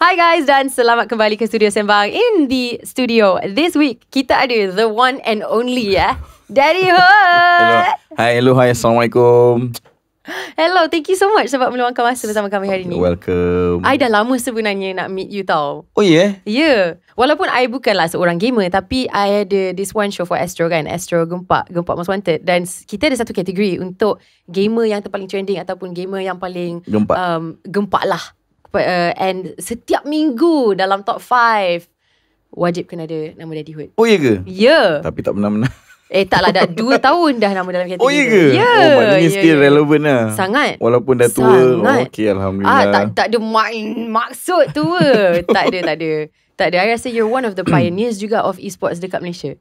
Hi guys dan selamat kembali ke Studio Sembang. In the studio this week kita ada the one and only Daddy Hood. Hello, hi, Assalamualaikum. Hello, thank you so much sebab meluangkan masa bersama kami hari ni. Welcome. I dah lama sebenarnya nak meet you tau. Oh yeah? Yeah. Walaupun I bukanlah seorang gamer, tapi I ada this one show for Astro kan, Astro Gempak Most Wanted. Dan kita ada satu kategori untuk gamer yang terpaling trending ataupun gamer yang paling gempak lah. And setiap minggu dalam top 5 wajib kena ada nama Daddy Hood. Oh iya ke? Ya. Tapi tak pernah menang. Taklah, dah 2 tahun dah nama dalam kategori. Oh iya ke? Ya. Oh maknanya still relevant lah. Sangat. Walaupun dah tua. Sangat. Okay, Alhamdulillah. Tak ada maksud tua. Tak ada. I rasa you're one of the pioneers juga of esports dekat Malaysia.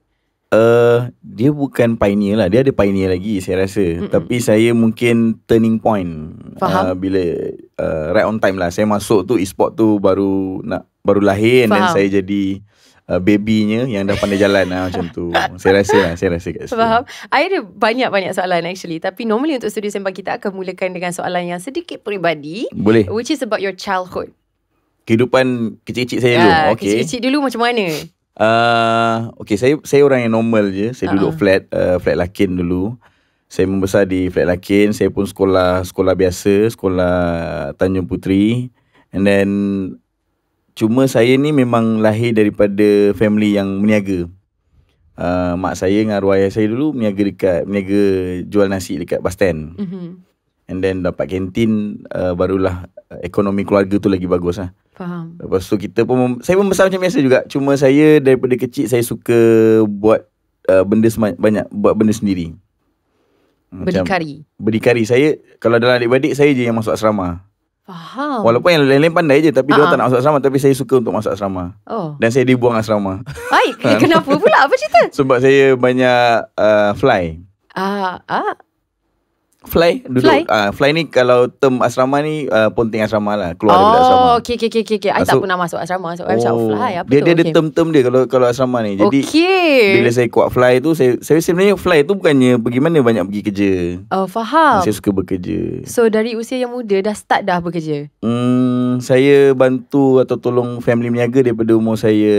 Dia bukan pioneer lah. Dia ada pioneer lagi saya rasa. Tapi saya mungkin turning point. Faham. Bila right on time lah. Saya masuk tu e-sport tu baru lahir. Dan saya jadi babynya yang dah pandai jalan lah, macam tu. Saya rasa kat situ. Faham. I ada banyak soalan actually. Tapi normally untuk Studio Sembang kita akan mulakan dengan soalan yang sedikit peribadi. Boleh. Which is about your childhood. Kehidupan kecil-kecil saya dulu. Okay. Kecil-kecil dulu macam mana? Okay, saya orang yang normal je. Saya duduk flat Lakin dulu. Saya membesar di flat Lakin. Saya pun sekolah biasa, sekolah Tanjung Puteri. And then cuma saya ni memang lahir daripada family yang meniaga. Mak saya dengan arwah ayah saya dulu meniaga jual nasi dekat bus stand. And then dapat kantin, barulah ekonomi keluarga tu lagi bagus lah. Faham. Lepas tu saya pun besar macam biasa juga. Cuma saya daripada kecil saya suka buat benda banyak, buat benda sendiri. Berdikari. Saya kalau dalam adik-beradik saya je yang masuk asrama. Faham. Walaupun yang lain-lain pandai je, tapi dia tak nak masuk asrama. Tapi saya suka untuk masuk asrama. Dan saya dibuang asrama. Kenapa pula? Apa cerita? Sebab saya banyak fly. Fly duduk. Fly ni kalau term asrama ni ponting asrama lah, keluar daripada asrama. Okay. I tak pernah masuk asrama. So I macam fly apa dia tu? Dia ada term-term dia kalau asrama ni. Jadi bila saya kuat fly tu, saya sebenarnya fly tu bukannya pergi mana, banyak pergi kerja. Faham. Saya suka bekerja. So dari usia yang muda dah start dah bekerja? Saya bantu atau tolong family meniaga daripada umur saya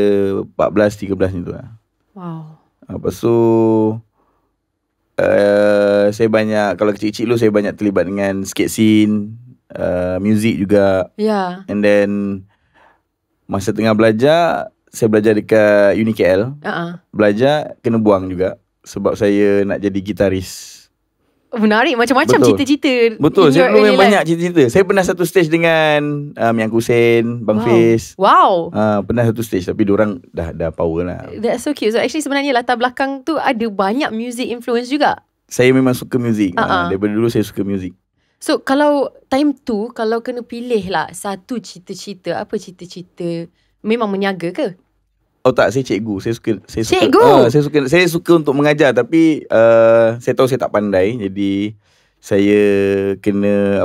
14-13 ni tu lah. Wow. Lepas tu saya banyak, kalau kecil-kecil dulu saya banyak terlibat dengan skate scene, music juga. Yeah. And then masa tengah belajar, saya belajar dekat UniKL. Belajar kena buang juga sebab saya nak jadi gitaris. Menarik, macam-macam cita-cita. Betul, saya dulu banyak cita-cita. Saya pernah satu stage dengan Yang Hussein, Bang Fiz. Wow. Pernah satu stage, tapi diorang dah power lah. That's so cute. So actually sebenarnya latar belakang tu ada banyak music influence juga. Saya memang suka muzik. Daripada dulu saya suka muzik. So kalau time tu, kalau kena pilih lah satu cita-cita, apa cita-cita? Memang meniaga ke? Oh tak, saya cikgu. Cikgu? Saya suka untuk mengajar, tapi saya tahu saya tak pandai. Jadi saya kena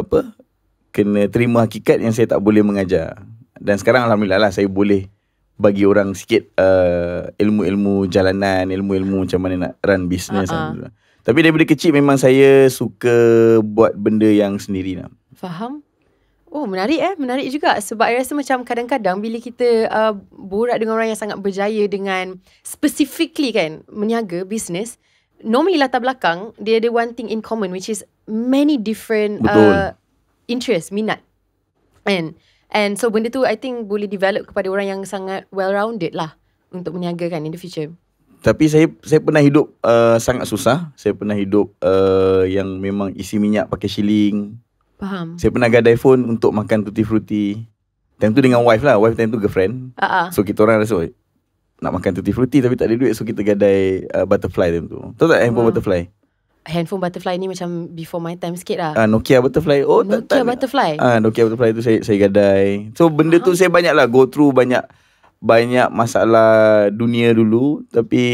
terima hakikat yang saya tak boleh mengajar. Dan sekarang alhamdulillah lah, saya boleh bagi orang sikit ilmu-ilmu jalanan, ilmu-ilmu macam mana nak run business. Tapi daripada kecil memang saya suka buat benda yang sendiri lah. Faham. Oh, menarik menarik juga. Sebab I rasa macam kadang-kadang bila kita borak dengan orang yang sangat berjaya dengan specifically kan, meniaga, business, normally latar belakang dia ada one thing in common, which is many different interest, minat. And so benda tu I think boleh develop kepada orang yang sangat well-rounded lah untuk meniaga kan in the future. Tapi saya pernah hidup sangat susah. Saya pernah hidup yang memang isi minyak pakai shilling. Faham. Saya pernah gadai phone untuk makan tutti frutti. Time tu dengan wife lah. Wife time tu girlfriend. So kita orang rasa nak makan tutti frutti tapi tak ada duit. So kita gadai butterfly time tu. Tahu tak handphone butterfly? Handphone butterfly ni macam before my time sikit lah. Nokia butterfly. Nokia butterfly. Nokia butterfly tu saya gadai. So benda tu saya banyak lah go through banyak masalah dunia dulu. Tapi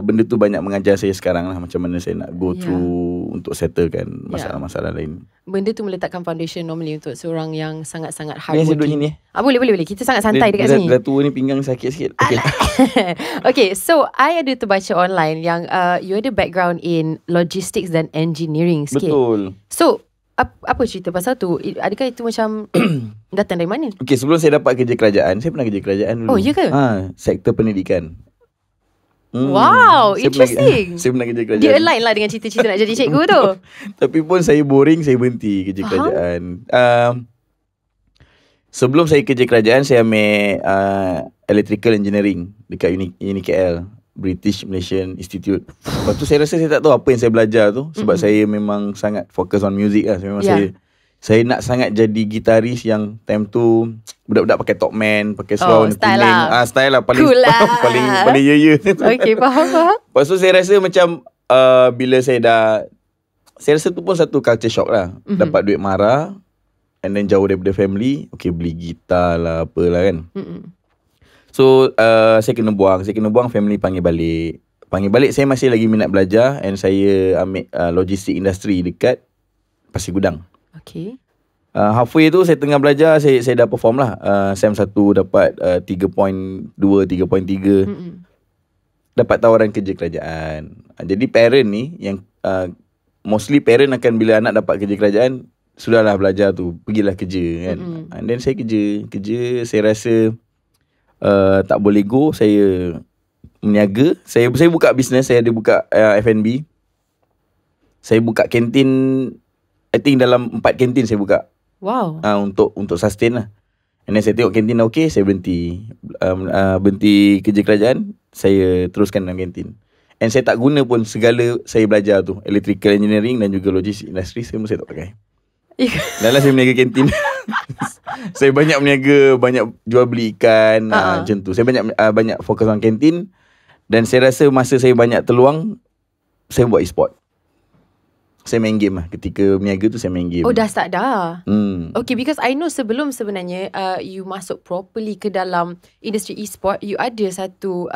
benda tu banyak mengajar saya sekarang lah, macam mana saya nak go through untuk settlekan masalah-masalah lain. Benda tu meletakkan foundation normally untuk seorang yang sangat-sangat hardworking. Ni saya duduk sini. Boleh. Kita sangat santai dekat sini. Dah tua ni pinggang sakit sikit. Okay. Okay, so I ada terbaca online yang you ada background in logistics dan engineering sikit. Betul. So apa cerita pasal tu? Adakah itu macam Datang dari mana? Okay, sebelum saya dapat kerja kerajaan, saya pernah kerja kerajaan dulu. Oh, ya ke? Sektor pendidikan. Wow, interesting. Saya pernah kerja kerajaan. Dia align lah dengan cita-cita nak jadi cikgu tu. Tapi pun saya boring, saya berhenti kerja kerajaan. Sebelum saya kerja kerajaan, saya ambil electrical engineering dekat Uni KL, British Malaysian Institute. Lepas tu saya rasa saya tak tahu apa yang saya belajar tu, sebab saya memang sangat fokus on music lah. Saya nak sangat jadi gitaris yang time tu budak-budak pakai Talkman, pakai seluar warna style kuning. lah. Style lah, paling Cool lah. paling ye-ye. Okay, faham. Lepas tu saya rasa macam bila saya rasa tu pun satu culture shock lah. Dapat duit marah, and then jauh daripada family. Okay, beli gitar lah, apalah kan. So saya kena buang, family panggil balik, saya masih lagi minat belajar, and saya ambil logistik industri dekat Pasir Gudang. Okay. Halfway tu saya tengah belajar, saya dah perform lah. SEM 1 dapat 3.2, 3.3. Dapat tawaran kerja kerajaan. Jadi parent ni yang mostly parent akan bila anak dapat kerja kerajaan, sudahlah belajar tu, pergilah kerja kan. And then saya kerja, saya rasa tak boleh go. Saya meniaga. Saya buka bisnes, saya ada buka F&B. Saya buka kantin, I think dalam 4 kantin saya buka. Wow. Untuk sustain lah. And then saya tengok kantin dah okay, saya berhenti. Berhenti kerja kerajaan, saya teruskan dalam kantin. And saya tak guna pun segala saya belajar tu, electrical engineering dan juga logistik industri, semua saya tak pakai. Dalam saya meniaga kantin. Saya banyak meniaga, banyak jual beli ikan, macam tu. Saya banyak fokus on kantin. Dan saya rasa masa saya banyak terluang, saya buat e-sport. Saya main game lah. Ketika meniaga tu saya main game. Oh, dah start dah. Okay, because I know sebelum sebenarnya you masuk properly ke dalam industri e-sport, you ada satu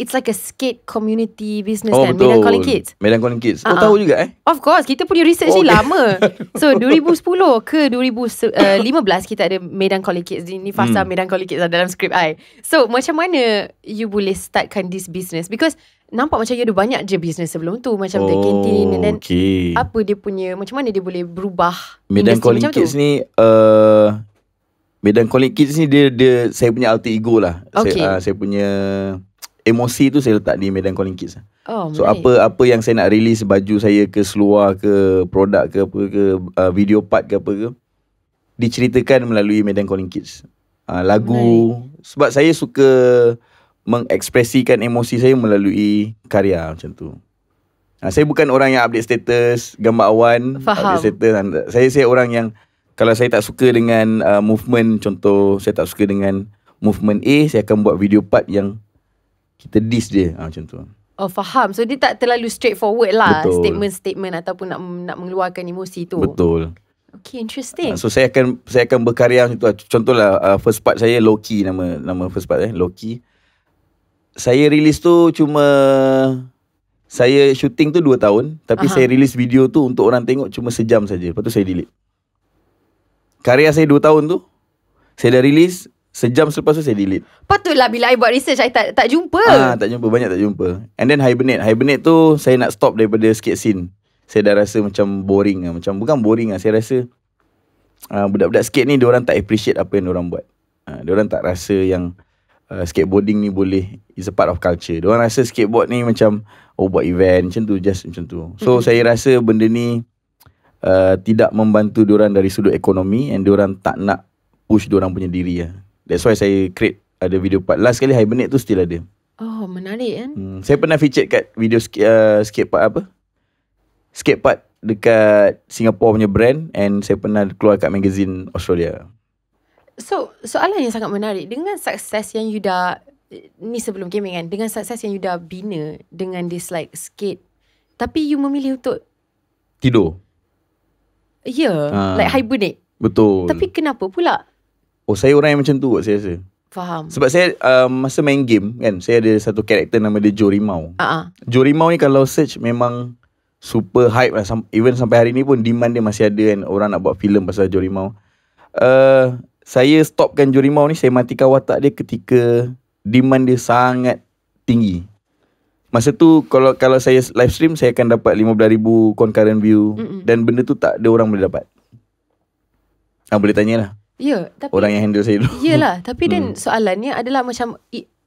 it's like a skate community business kan, betul. Medan Calling Kids. Medan Calling Kids. Tahu juga Of course, kita punya research ni lama. So 2010 ke 2015 kita ada Medan Calling Kids. Ini fasa Medan Calling Kids dalam skrip I. So macam mana you boleh startkan this business? Because nampak macam you ada banyak je business sebelum tu, macam the canteen, and then apa dia punya, macam mana dia boleh berubah Medan Calling Kids ni Medan Calling Kids ni dia saya punya alter ego lah. Saya punya emosi tu saya letak di Medan Calling Kids. So apa yang saya nak release, baju saya ke, seluar ke, produk ke, apa ke, video part ke apa ke, diceritakan melalui Medan Calling Kids. Lagu, sebab saya suka mengekspresikan emosi saya melalui karya macam tu. Saya bukan orang yang update status, gambar awan, update status. Saya orang yang kalau saya tak suka dengan movement, contoh saya tak suka dengan movement A, saya akan buat video part yang kita diss dia, macam tu. Oh, faham. So dia tak terlalu straightforward lah. Betul. Statement ataupun nak mengeluarkan emosi tu. Betul. Okay, interesting. So saya akan berkarya macam tu. Contohlah first part saya Loki, nama first part Loki. Saya release tu saya shooting tu 2 tahun, tapi saya release video tu untuk orang tengok cuma sejam saja. Lepas tu saya delete. Karya saya 2 tahun tu saya dah release, sejam selepas tu saya delete. Patutlah bila I buat research I tak jumpa. Tak jumpa, banyak tak jumpa. And then Hibernate tu saya nak stop daripada skate scene. Saya dah rasa macam boring lah. Macam bukan boring lah, saya rasa budak-budak skate ni diorang tak appreciate apa yang diorang buat. Diorang tak rasa yang skateboarding ni boleh, is a part of culture. Diorang rasa skateboard ni macam buat event macam tu, just macam tu. So saya rasa benda ni tidak membantu diorang dari sudut ekonomi, and diorang tak nak push diorang punya diri lah. That's why saya create ada video part. Last kali Hibernate tu still ada. Oh, menarik kan. Saya pernah featured kat video skate part apa, skate part dekat Singapore punya brand, and saya pernah keluar kat magazine Australia. So soalan yang sangat menarik, dengan sukses yang you dah ni sebelum gaming kan, dengan sukses yang you dah bina dengan this like skate, tapi you memilih untuk tidur. Like hibernate. Betul. Tapi kenapa pula? Saya orang yang macam tu kot, saya rasa. Faham. Sebab saya masa main game kan, saya ada satu karakter nama dia Joe Rimau. Joe Rimau ni kalau search memang super hype lah. Even sampai hari ni pun demand dia masih ada kan. Orang nak buat filem pasal Joe Rimau. Saya stopkan Joe Rimau ni, saya matikan watak dia ketika demand dia sangat tinggi. Masa tu kalau saya live stream, saya akan dapat 15,000 concurrent view. Dan benda tu tak ada orang boleh dapat. Boleh tanyalah. Ya, tapi Orang yang handle saya dulu. Yelah, tapi then soalannya adalah macam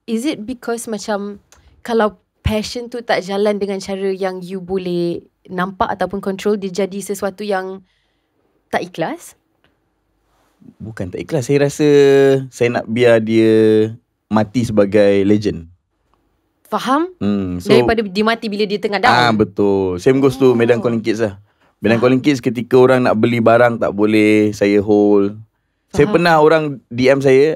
is it because macam kalau passion tu tak jalan dengan cara yang you boleh nampak ataupun control, dia jadi sesuatu yang tak ikhlas? Bukan tak ikhlas. Saya rasa saya nak biar dia mati sebagai legend. Faham? So, Daripada dia mati bila dia tengah down. betul. Same goes to Medan Calling Kids lah. Medan Calling Kids ketika orang nak beli barang tak boleh, saya hold. Saya pernah orang DM saya,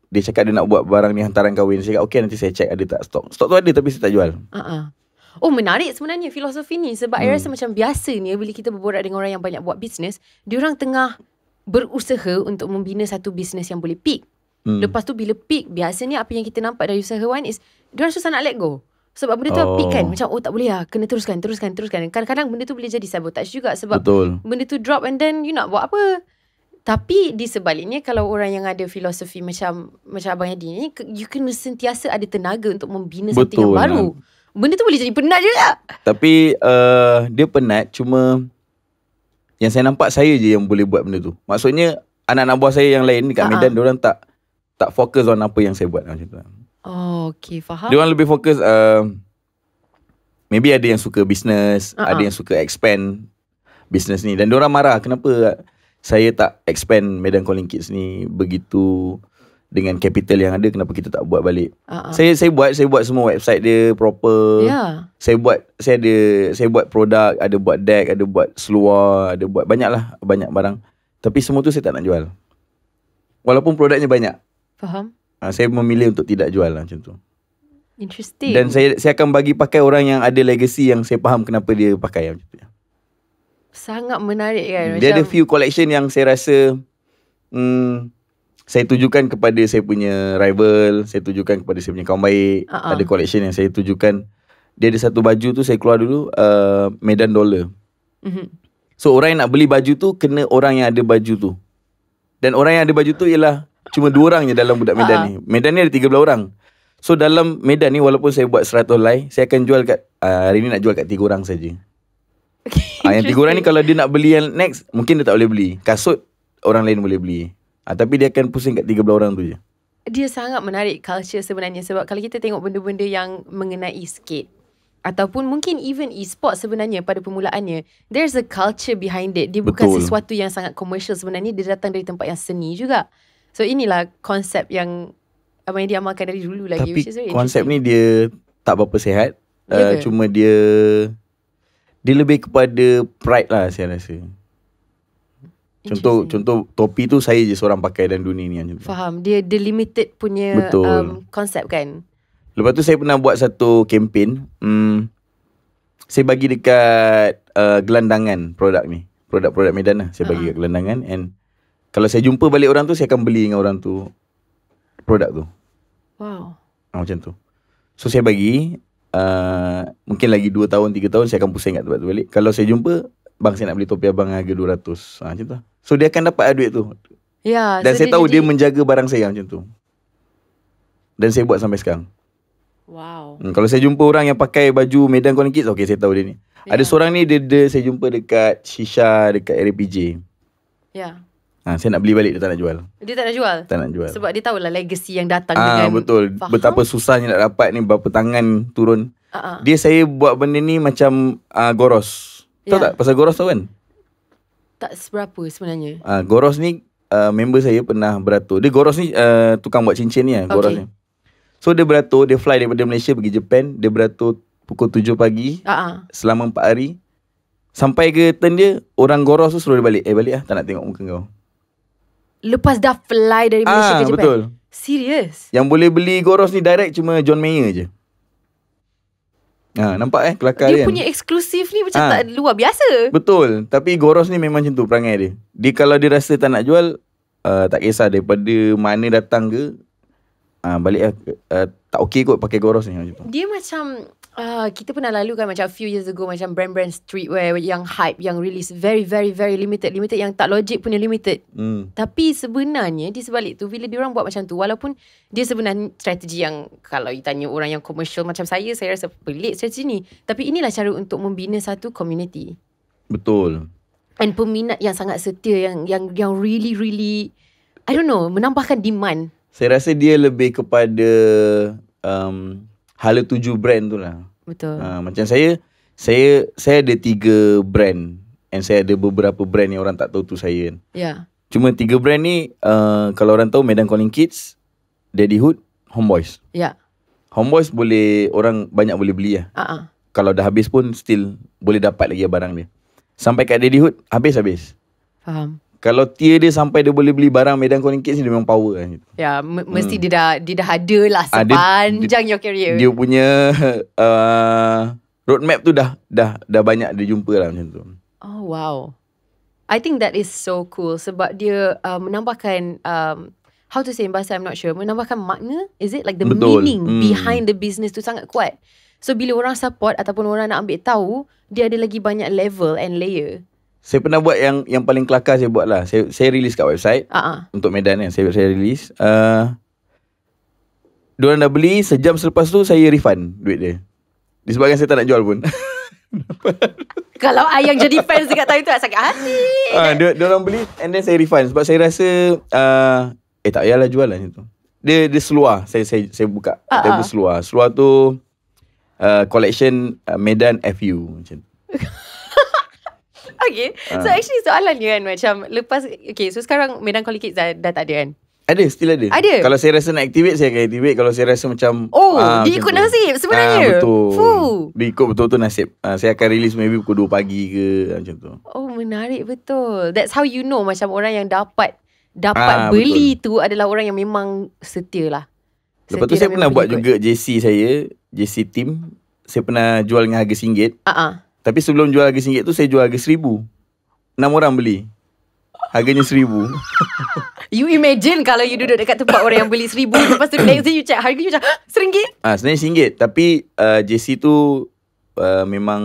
dia cakap dia nak buat barang ni hantaran kahwin. Saya cakap okay, nanti saya check ada tak stok. Stok tu ada tapi saya tak jual. Oh, menarik sebenarnya filosofi ni. Sebab I rasa macam biasanya bila kita berborak dengan orang yang banyak buat bisnes, diorang tengah berusaha untuk membina satu bisnes yang boleh peak. Lepas tu bila peak, biasanya apa yang kita nampak dari usahawan is diorang susah nak let go. Sebab benda tu peak kan. Macam tak boleh lah, kena teruskan. Kadang-kadang benda tu boleh jadi sabotage juga. Sebab benda tu drop and then you nak buat apa. Tapi di sebaliknya, kalau orang yang ada filosofi macam Abang Yadi ni, you kena sentiasa ada tenaga untuk membina sesuatu yang baru. Benda tu boleh jadi penat juga. Tapi dia penat, cuma yang saya nampak saya je yang boleh buat benda tu. Maksudnya anak-anak buah saya yang lain dekat Medan, diorang tak fokus on apa yang saya buat macam tu. Okay, faham. Diorang lebih fokus maybe ada yang suka business, ada yang suka expand business ni. Dan diorang marah kenapa saya tak expand Medan Calling Kids ni begitu dengan capital yang ada, kenapa kita tak buat balik. Saya buat semua website dia proper. Saya buat produk, ada buat deck, ada buat seluar, ada buat banyak barang. Tapi semua tu saya tak nak jual. Walaupun produknya banyak. Faham. Saya memilih untuk tidak jual lah, macam tu. Interesting. Dan saya akan bagi pakai orang yang ada legacy yang saya faham kenapa dia pakai macam tu. Sangat menarik kan. Dia ada few collection yang saya rasa saya tujukan kepada saya punya rival, saya tujukan kepada saya punya kawan baik. Ada collection yang saya tujukan. Dia ada satu baju tu saya keluar dulu, Medan dollar. So orang yang nak beli baju tu kena orang yang ada baju tu. Dan orang yang ada baju tu ialah cuma 2 orang je dalam budak Medan ni. Medan ni ada 13 orang. So dalam Medan ni walaupun saya buat 100 helai, saya akan jual kat hari ni nak jual kat 3 orang saja. Yang 3 orang ni kalau dia nak beli yang next, mungkin dia tak boleh beli. Kasut orang lain boleh beli. Tapi dia akan pusing kat 13 orang tu je. Dia sangat menarik culture sebenarnya. Sebab kalau kita tengok benda-benda yang mengenai skate, ataupun mungkin even e-sport sebenarnya pada permulaannya, there's a culture behind it. Dia bukan sesuatu yang sangat commercial sebenarnya. Dia datang dari tempat yang seni juga. So inilah konsep yang Abang Yadi amalkan dari dulu lagi. Tapi konsep ni dia tak berapa sihat. Cuma dia lebih kepada pride lah saya rasa. Contoh topi tu saya je seorang pakai dalam dunia ni. Faham. Dia limited punya konsep kan. Lepas tu saya pernah buat satu kempen. Saya bagi dekat gelandangan produk ni. Produk-produk Medan lah. Saya bagi kat gelandangan. And kalau saya jumpa balik orang tu, saya akan beli dengan orang tu produk tu. Wow. Macam tu. So saya bagi mungkin lagi 2 tahun 3 tahun saya akan pusing kat tempat tu balik. Kalau saya jumpa, bang saya nak beli topi abang harga 200. Macam tu. So dia akan dapat duit tu. Dan so saya tahu dia menjaga barang saya macam tu. Dan saya buat sampai sekarang. Wow. Kalau saya jumpa orang yang pakai baju Medan Calling Kids, okay, saya tahu dia ni. Ada seorang ni dia saya jumpa dekat Shisha, dekat RPJ. Saya nak beli balik, dia tak nak jual. Dia tak nak jual? Tak nak jual. Sebab dia tahulah legacy yang datang dengan. Betul. Faham? Betapa susahnya nak dapat ni, berapa tangan turun. Saya buat benda ni macam Goros. Tahu tak pasal Goros tu kan? Tak seberapa sebenarnya. Goros ni member saya pernah beratur. Dia Goros ni tukang buat cincin ni lah. Goros ni. So dia beratur, dia fly daripada Malaysia pergi Japan. Dia beratur pukul 7 pagi selama 4 hari. Sampai ke turn dia, orang Goros tu suruh dia balik. Balik lah, tak nak tengok muka kau. Lepas dah fly dari Malaysia ke Japan? Betul. Serius? Yang boleh beli Goros ni direct cuma John Mayer je. Nampak kelakar dia kan? Dia punya eksklusif ni macam tak luar biasa. Betul. Tapi Goros ni memang macam tu perangai dia. Dia kalau dia rasa tak nak jual, tak kisah daripada mana datang ke, balik tak okey kot pakai Goros ni macam tu. Dia macam kita pernah lalu kan, macam few years ago, macam brand-brand streetwear yang hype, yang release very very very limited, yang tak logik punya limited. Tapi sebenarnya di sebalik tu, bila diorang buat macam tu, walaupun dia sebenarnya strategi yang kalau you tanya orang yang commercial macam saya rasa pelik strategi ni, tapi inilah cara untuk membina satu community. Betul. And peminat yang sangat setia, yang really really I don't know, menambahkan demand. Saya rasa dia lebih kepada hala tuju brand tu lah. Betul. Macam saya ada 3 brand, and saya ada beberapa brand yang orang tak tahu tu saya kan. Yeah. Cuma 3 brand ni kalau orang tahu, Medan Calling Kids, Daddyhood, Homeboys. Yeah. Homeboys orang banyak boleh beli lah. Kalau dah habis pun still boleh dapat lagi barang dia. Sampai kat Daddyhood habis. Faham. Kalau tier dia sampai dia boleh beli barang Medan Calling Kids ni, dia memang power lah. Ya, mesti dia dah ada lah sepanjang your career. Dia punya roadmap tu dah banyak dia jumpa lah macam tu. Oh wow, I think that is so cool sebab dia menambahkan how to say in bahasa I'm not sure, menambahkan makna, is it like the Betul. meaning behind the business tu sangat kuat. So bila orang support ataupun orang nak ambil tahu, dia ada lagi banyak level and layer. Saya pernah buat yang paling kelakar saya buat lah. Saya release kat website untuk Medan kan. Saya release. Diorang dah beli, sejam selepas tu saya refund duit dia. Disebabkan saya tak nak jual pun. Kalau I yang jadi fans dekat time tu, sakit hati. Diorang beli and then saya refund. Sebab saya rasa tak payahlah jual lah macam tu. Dia seluar. Saya buka table seluar. Seluar tu collection Medan FU macam tu. Okay, so actually soalan ni kan macam lepas, okay, so sekarang Medan Calling Kids dah tak ada kan? Ada, still ada. Kalau saya rasa nak activate, saya akan activate. Kalau saya rasa macam dia ikut nasib sebenarnya. Betul. Dia ikut betul-betul nasib. Saya akan release maybe pukul 2 pagi ke macam tu. Oh, menarik betul. That's how you know macam orang yang dapat beli betul. tu adalah orang yang memang setia lah. Lepas tu saya pernah buat juga JC saya, JC team. Saya pernah jual dengan harga RM1. Tapi sebelum jual harga RM1 tu, saya jual harga RM1,000. 6 orang beli. Harganya RM1,000. You imagine kalau you duduk dekat tempat orang yang beli RM1,000, lepas tu next day you check harga you macam RM1. Sebenarnya RM1. Tapi JC tu memang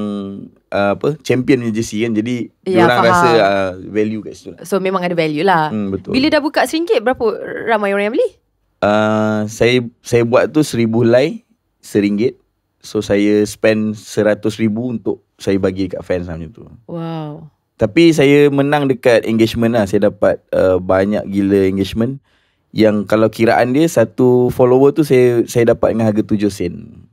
champion ni JC kan. Jadi diorang rasa value kat situ lah. So memang ada value lah. Betul. Bila dah buka RM1, berapa ramai orang yang beli? Saya buat tu 1,000 helai RM1. So saya spend 100,000 untuk saya bagi dekat fans lah macam tu. Wow. Tapi saya menang dekat engagement lah. Saya dapat banyak gila engagement. Yang kalau kiraan dia, satu follower tu saya dapat dengan harga 7 sen.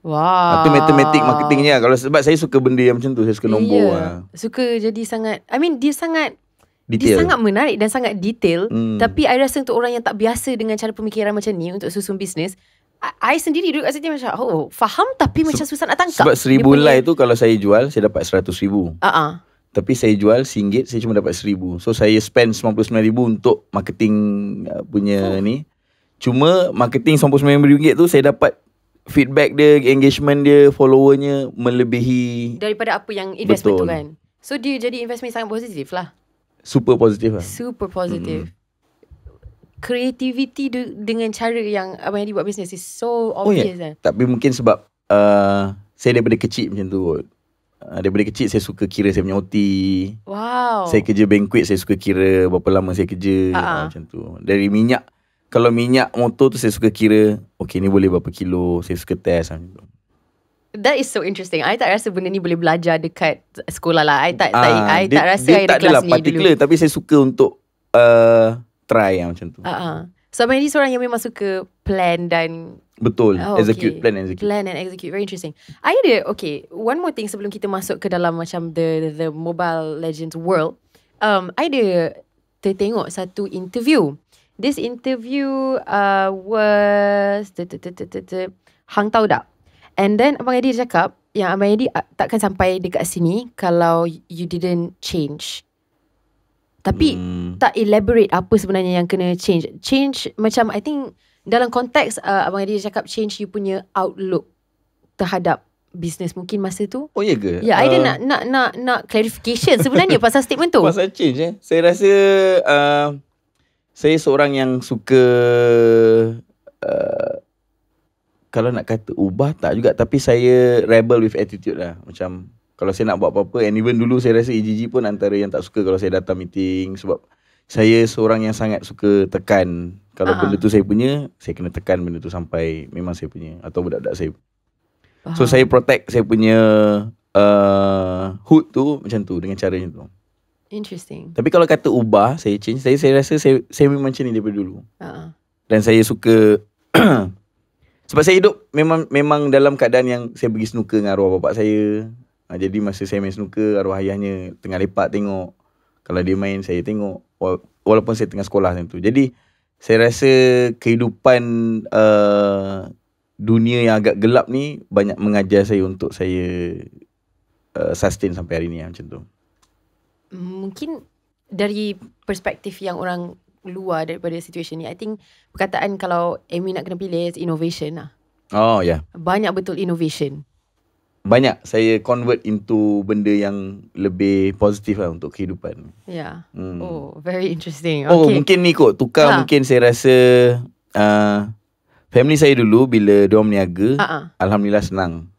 Wow. Itu matematik marketingnya. Kalau sebab saya suka benda yang macam tu. Saya suka nombor lah. Suka jadi sangat, I mean dia sangat detail. Dia sangat menarik dan sangat detail. Tapi I rasa untuk orang yang tak biasa dengan cara pemikiran macam ni untuk susun bisnes, I sendiri duduk kat situ macam faham tapi macam susah nak tangkap. Sebab 1,000 helai tu kalau saya jual, saya dapat 100,000. Tapi saya jual RM1, saya cuma dapat RM1,000. So saya spend RM99,000 untuk marketing punya ni. Cuma marketing RM99,000 tu saya dapat feedback dia, engagement dia, followernya melebihi daripada apa yang investment tu kan. So dia jadi investment sangat positif lah. Super positif lah. Super positif. Creativity dengan cara yang Abang Yadi buat bisnes is so obvious lah. Tapi mungkin sebab saya daripada kecil macam tu. Daripada kecil saya suka kira saya punya OT. Wow. Saya kerja banquet, saya suka kira berapa lama saya kerja. Macam tu. Dari minyak, kalau minyak motor tu saya suka kira, okay ni boleh berapa kilo. Saya suka test macam tu. That is so interesting. I tak rasa benda ni boleh belajar dekat sekolah lah. I tak rasa dia ada tak kelas adalah ni particular, dulu. Tapi saya suka untuk try macam tu. So Abang Yadi seorang yang memang suka plan dan betul, execute, plan and execute. Plan and execute, very interesting. I ada, okay, one more thing sebelum kita masuk ke dalam macam the Mobile Legends world. I ada tertengok satu interview. This interview was hang tahu tak? And then Abang Yadi cakap yang Abang Yadi takkan sampai dekat sini kalau you didn't change. Tapi tak elaborate apa sebenarnya yang kena change. Change macam I think dalam konteks Abang Yadi cakap change you punya outlook terhadap business mungkin masa tu. Oh ya ke? Ya, I ada nak clarification sebenarnya pasal statement tu. Pasal change saya rasa saya seorang yang suka kalau nak kata ubah tak juga, tapi saya rebel with attitude lah. Macam kalau saya nak buat apa-apa, and even dulu saya rasa EGG pun antara yang tak suka kalau saya datang meeting. Sebab saya seorang yang sangat suka tekan. Kalau benda tu saya punya, saya kena tekan benda tu sampai memang saya punya, atau budak-budak saya. So saya protect saya punya hood tu macam tu, dengan cara macam tu. Interesting. Tapi kalau kata ubah, saya change, saya rasa saya memang macam ni daripada dulu. Dan saya suka sebab saya hidup memang dalam keadaan yang saya pergi snooker dengan arwah bapak saya. Jadi masa saya main snooker, arwah ayahnya tengah lepak tengok. Kalau dia main, saya tengok. Walaupun saya tengah sekolah macam tu. Jadi saya rasa kehidupan dunia yang agak gelap ni banyak mengajar saya untuk saya sustain sampai hari ni macam tu. Mungkin dari perspektif yang orang luar daripada situasi ni, I think perkataan kalau Amy nak kena pilih is innovation lah. Oh ya. Yeah. Banyak betul innovation. Banyak saya convert into benda yang lebih positif lah untuk kehidupan. Yeah. Oh, very interesting. Oh, mungkin ni kot tukar. Mungkin saya rasa family saya dulu bila diorang berniaga, alhamdulillah senang.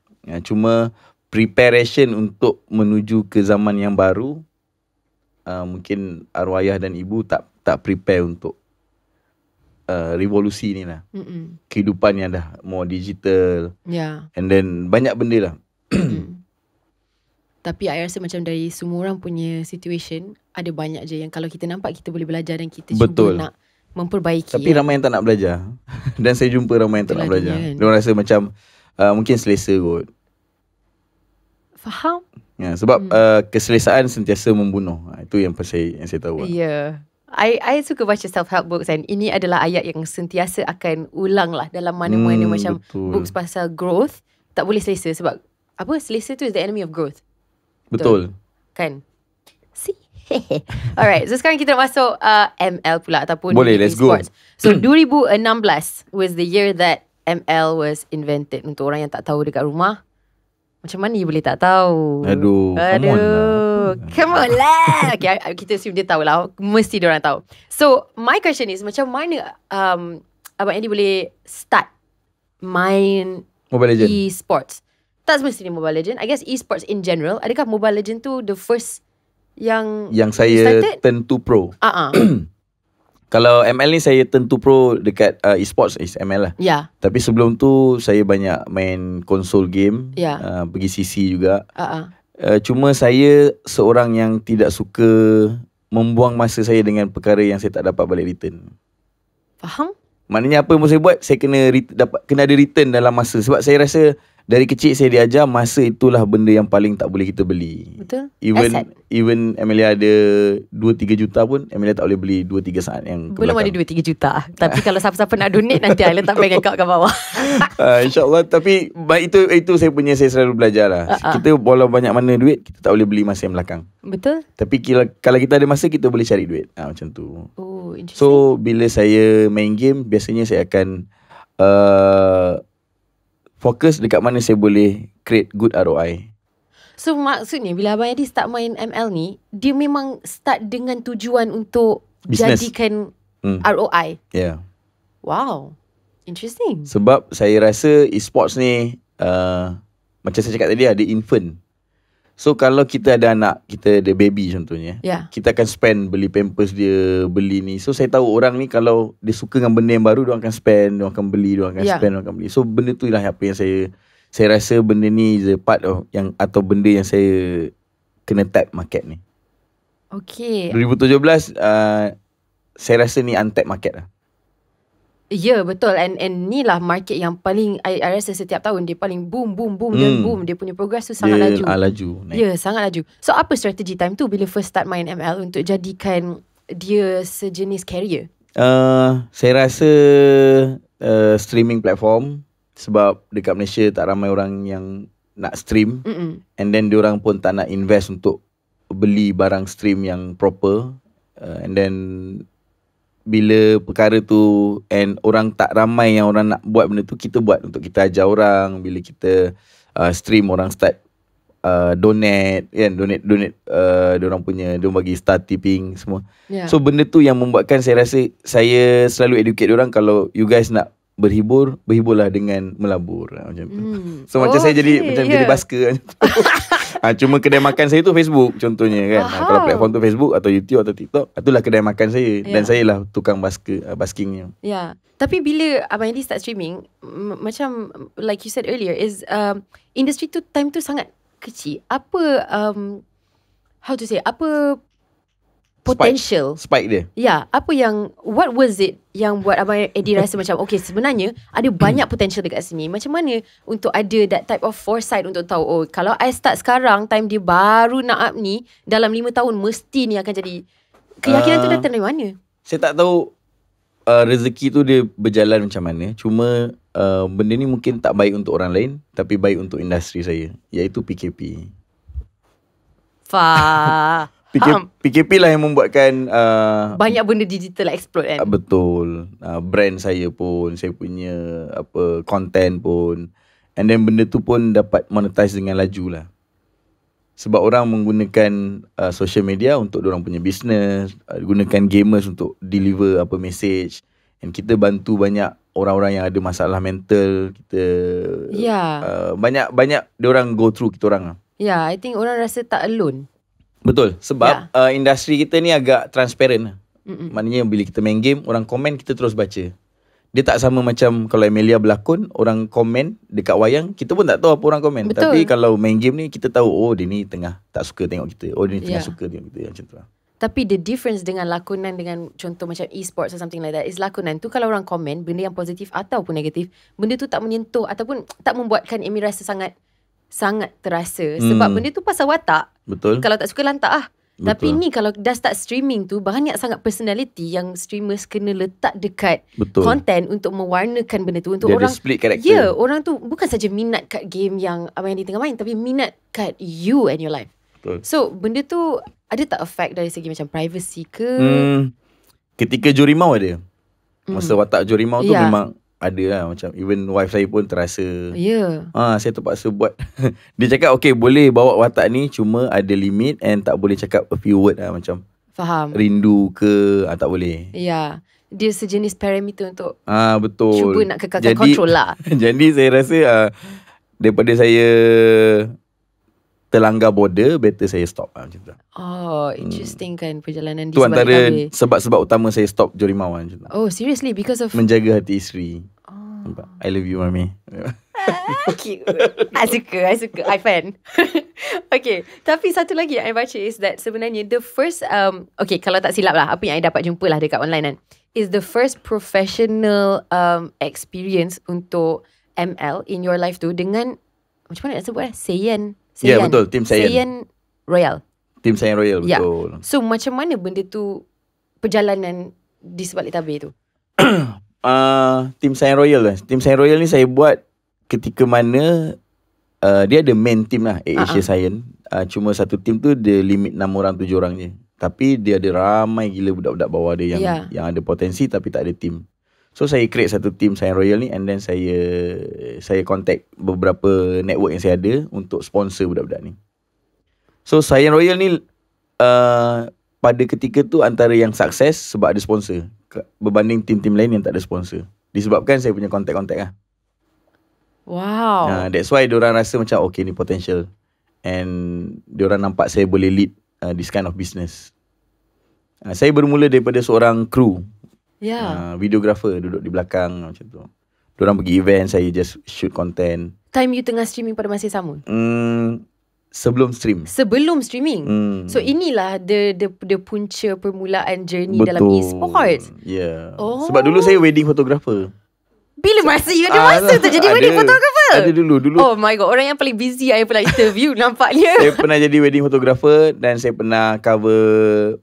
Cuma preparation untuk menuju ke zaman yang baru, mungkin arwah ayah dan ibu tak prepare untuk revolusi ni lah. Kehidupan yang dah more digital. Yeah. And then banyak benda lah. Tapi I rasa macam dari semua orang punya situation, ada banyak je yang kalau kita nampak kita boleh belajar dan kita cuba nak memperbaiki. Tapi ramai yang tak nak belajar. Dan saya jumpa ramai yang tak nak belajar. Diorang rasa macam mungkin selesa kot. Faham? Ya, sebab keselesaan sentiasa membunuh. Itu yang saya tahu. Ya. I suka baca self-help books, and ini adalah ayat yang sentiasa akan ulang lah dalam mana-mana macam books pasal growth. Tak boleh selesa sebab apa, selesa tu is the enemy of growth. Betul. Kan? See? Alright, so sekarang kita nak masuk ML pula ataupun boleh, let's sports. Go. So 2016 was the year that ML was invented. Untuk orang yang tak tahu dekat rumah, macam mana you boleh tak tahu? Aduh. Come on lah. Okay, kita assume dia tahu lah. Mesti diorang tahu. So my question is, macam mana Abang Andy boleh start main Mobile Legend, e-sports? Tak semestinya Mobile Legend, I guess e-sports in general. Adakah Mobile Legend tu the first yang saya turn to pro? Kalau ML ni saya turn to pro dekat e-sports is ML lah. Yeah. Tapi sebelum tu saya banyak main konsol game. Yeah. Pergi CC juga. Cuma saya seorang yang tidak suka membuang masa saya dengan perkara yang saya tak dapat balik return. Faham? Maknanya apa yang saya buat, saya kena ada return dalam masa. Sebab saya rasa dari kecil saya diajar masa itulah benda yang paling tak boleh kita beli. Betul. Even Amelia ada 2-3 juta pun, Amelia tak boleh beli 2-3 saat yang belum ada 2-3 juta. Tapi kalau siapa-siapa nak donate, nanti I letak bank account kat bawah. InsyaAllah. Tapi itu saya selalu belajar lah. Kita walau banyak mana duit, kita tak boleh beli masa yang belakang. Betul. Tapi kalau kita ada masa, kita boleh cari duit. Macam tu. Oh, interesting. So bila saya main game, biasanya saya akan fokus dekat mana saya boleh create good ROI. So maksudnya bila Abang Adi start main ML ni, dia memang start dengan tujuan untuk business, jadikan ROI. Yeah. Wow, interesting. Sebab saya rasa e-sports ni macam saya cakap tadi, ada infant. So kalau kita ada anak, kita ada baby contohnya, kita akan spend beli pampers dia, beli ni. So saya tahu orang ni kalau dia suka dengan benda yang baru, dia akan spend, dia akan beli, dia akan spend, dia akan beli. So benda tu lah apa yang saya rasa benda ni is a part of yang, atau benda yang saya kena tap market ni. Okay. 2017 saya rasa ni untapped market lah. Ya, betul. And ni lah market yang paling I rasa setiap tahun dia paling boom dan boom. Dia punya progress tu sangat laju. Laju. Ya, sangat laju. So apa strategi time tu bila first start main ML untuk jadikan dia sejenis career? Saya rasa streaming platform. Sebab dekat Malaysia tak ramai orang yang nak stream. And then diorang pun tak nak invest untuk beli barang stream yang proper. And then bila perkara tu and orang tak ramai yang orang nak buat benda tu, kita buat untuk kita ajar orang. Bila kita stream, orang start donate kan, donate diorang punya, diorang bagi star tipping semua. So benda tu yang membuatkan saya rasa saya selalu educate diorang, kalau you guys nak berhiburlah dengan melabur macam tu. So macam saya jadi jadi basker. Cuma kedai makan saya tu Facebook contohnya kan. Kalau platform tu Facebook atau YouTube atau TikTok, itulah kedai makan saya. Dan saya lah tukang baskingnya. Tapi bila Abang Adi start streaming, macam like you said earlier, is industry tu time tu sangat kecil. Apa how to say, apa potential. Spike dia. Ya, what was it yang buat Abang Eddie rasa macam okay, sebenarnya ada banyak potential dekat sini. Macam mana untuk ada that type of foresight untuk tahu, oh kalau I start sekarang, time dia baru nak up ni, dalam 5 tahun mesti ni akan jadi. Keyakinan tu datang dari mana? Saya tak tahu rezeki tu dia berjalan macam mana. Cuma benda ni mungkin tak baik untuk orang lain, tapi baik untuk industri saya, iaitu PKP. PKP lah yang membuatkan banyak benda digital explode kan. Betul. Brand saya pun, saya punya content pun, and then benda tu pun dapat monetize dengan laju lah. Sebab orang menggunakan social media untuk diorang punya business, gunakan gamers untuk deliver message, and kita bantu banyak orang-orang yang ada masalah mental. Kita banyak diorang go through kita orang. I think orang rasa tak alone. Betul. Sebab industri kita ni agak transparent. Maknanya bila kita main game, orang komen, kita terus baca. Dia tak sama macam kalau Amelia berlakon, orang komen dekat wayang, kita pun tak tahu apa orang komen. Betul. Tapi kalau main game ni, kita tahu, oh dia ni tengah tak suka tengok kita, oh dia ni tengah suka tengok kita, macam tu lah. Tapi the difference dengan lakonan dengan contoh macam e-sports or something like that is lakonan tu kalau orang komen benda yang positif ataupun negatif, benda tu tak menyentuh ataupun tak membuatkan Amy rasa sangat terasa. Sebab benda tu pasal watak. Betul. Kalau tak suka lantak Betul. Tapi ni kalau dah start streaming tu, banyak sangat personality yang streamers kena letak dekat content untuk mewarnakan benda tu. Untuk dia orang ada split karakter. orang tu bukan saja minat kat game yang Abang Eddie tengah main, tapi minat kat you and your life. Betul. So benda tu ada tak affect dari segi macam privacy ke? Ketika Jorimau ada. Masa watak Jorimau tu memang ada lah. Macam even wife saya pun terasa. Saya terpaksa buat. Dia cakap okay, boleh bawa watak ni, cuma ada limit and tak boleh cakap a few word lah. Macam faham, rindu ke, tak boleh. Dia sejenis parameter untuk betul, cuba nak kekalkan kontrol lah. Jadi saya rasa daripada saya terlanggar border, better saya stop macam tu. Interesting kan perjalanan di tu sebalik antara tabir. Sebab utama saya stop Jorimau macam tu. Seriously, because of menjaga hati isteri. I love you, mami. Cute. I suka. I fan. Okay, tapi satu lagi yang I baca is that sebenarnya the first okay, kalau tak silap lah, apa yang I dapat jumpa lah dekat online kan, is the first professional experience untuk ML in your life tu dengan macam mana nak sebut Saiyan. Betul, Team Saiyan. Saiyan Royal. Team Saiyan Royal, betul. So macam mana benda tu perjalanan di sebalik tabir tu? Team Saiyan Royal lah. Team Saiyan Royal ni saya buat ketika mana dia ada main team lah, Asia Saiyan. Cuma satu team tu dia limit 6 orang 7 orang je. Tapi dia ada ramai gila budak-budak bawah dia yang ada potensi tapi tak ada team. So saya create satu team Saiyan Royal ni, and then saya contact beberapa network yang saya ada untuk sponsor budak-budak ni. So Saiyan Royal ni pada ketika tu antara yang sukses sebab ada sponsor berbanding tim-tim lain yang tak ada sponsor. Disebabkan saya punya kontak-kontak lah. Wow. That's why diorang rasa macam okay ni potential, and diorang nampak saya boleh lead this kind of business. Saya bermula daripada seorang kru, videographer duduk di belakang macam tu. Diorang pergi event, saya just shoot content. Time you tengah streaming pada masa yang sama? Sebelum streaming. So inilah the punca permulaan journey dalam e-sports. Sebab dulu saya wedding photographer. Bila masa you ada masa tu jadi wedding photographer? Ada dulu. Oh my god, orang yang paling busy I pernah interview nampaknya. Saya pernah jadi wedding photographer, dan saya pernah cover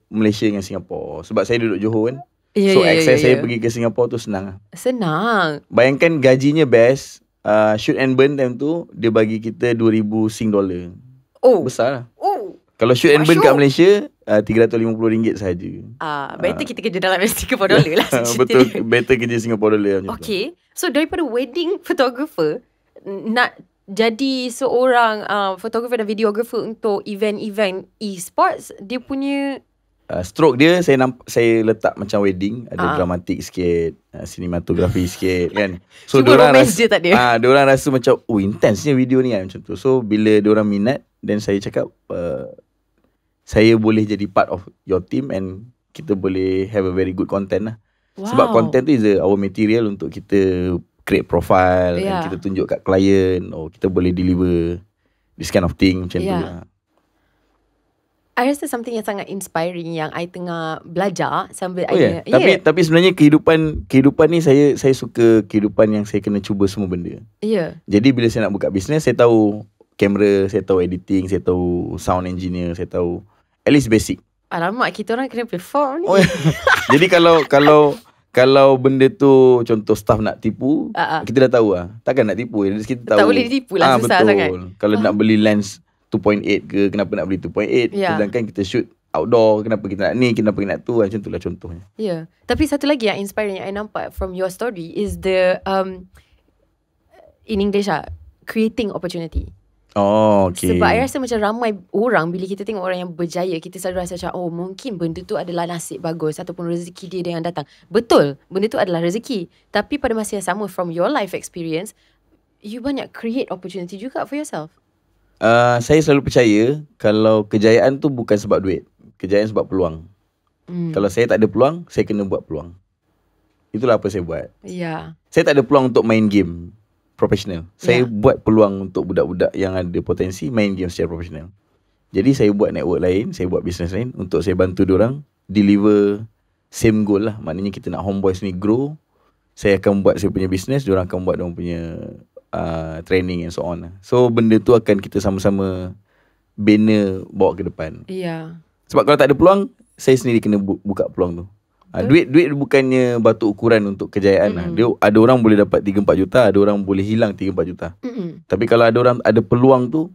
Malaysia dengan Singapore. Sebab saya duduk Johor kan. So access saya pergi ke Singapore tu senang. Bayangkan gajinya best. Shoot and burn time tu dia bagi kita 2,000 Sing dollar. Besar lah. Kalau shoot and burn kat Malaysia RM350 sahaja. Better kita kerja dalam Singapore dollar lah. Betul, better kerja Singapore dollar. Okay, so daripada wedding photographer nak jadi seorang photographer dan videographer untuk event-event e-sports, dia punya stroke dia saya letak macam wedding, ada dramatik sikit, sinematografi sikit kan. So diorang rasa tak dia. Diorang rasa macam intensenya video ni kan, macam tu. So bila diorang minat, then saya cakap saya boleh jadi part of your team, and kita boleh have a very good content lah. Sebab content tu is our material untuk kita create profile, dan kita tunjuk kat klien, kita boleh deliver this kind of thing macam tu lah. I rasa something yang sangat inspiring yang I tengah belajar sambil Oh ya, tapi sebenarnya kehidupan ni saya suka kehidupan yang saya kena cuba semua benda. Jadi bila saya nak buka bisnes, saya tahu kamera, saya tahu editing, saya tahu sound engineer, saya tahu at least basic. Alamak, kita orang kena perform ni. Oh, jadi kalau benda tu contoh staff nak tipu, kita dah tahu lah. Takkan nak tipu, kita tahu. Tak boleh ditipu lah, susah betul. sangat. Kalau nak beli lens 2.8 ke, kenapa nak beli 2.8? Sedangkan kita shoot outdoor, kenapa kita nak ni, kenapa kita nak tu, macam tu lah contohnya. Tapi satu lagi yang inspiring yang I nampak from your story is the in English creating opportunity. Oh, okay. Sebab I rasa macam ramai orang, bila kita tengok orang yang berjaya, kita selalu rasa macam, oh mungkin benda tu adalah nasib bagus ataupun rezeki dia yang datang. Betul, benda tu adalah rezeki. Tapi pada masa yang sama, from your life experience, you banyak create opportunity juga for yourself. Saya selalu percaya kalau kejayaan tu bukan sebab duit, kejayaan sebab peluang. Kalau saya tak ada peluang, saya kena buat peluang. Itulah apa saya buat. Saya tak ada peluang untuk main game profesional. Saya buat peluang untuk budak-budak yang ada potensi main game secara profesional. Jadi saya buat network lain, saya buat business lain untuk saya bantu diorang deliver same goal lah. Maknanya kita nak Homeboys ni grow, saya akan buat saya punya business, diorang akan buat diorang punya training and so on lah. So benda tu akan kita sama-sama bina bawa ke depan. Sebab kalau tak ada peluang, saya sendiri kena buka peluang tu. Duit bukannya batu ukuran untuk kejayaan lah. Dia, ada orang boleh dapat 3-4 juta, ada orang boleh hilang 3-4 juta. Tapi kalau ada orang ada peluang tu,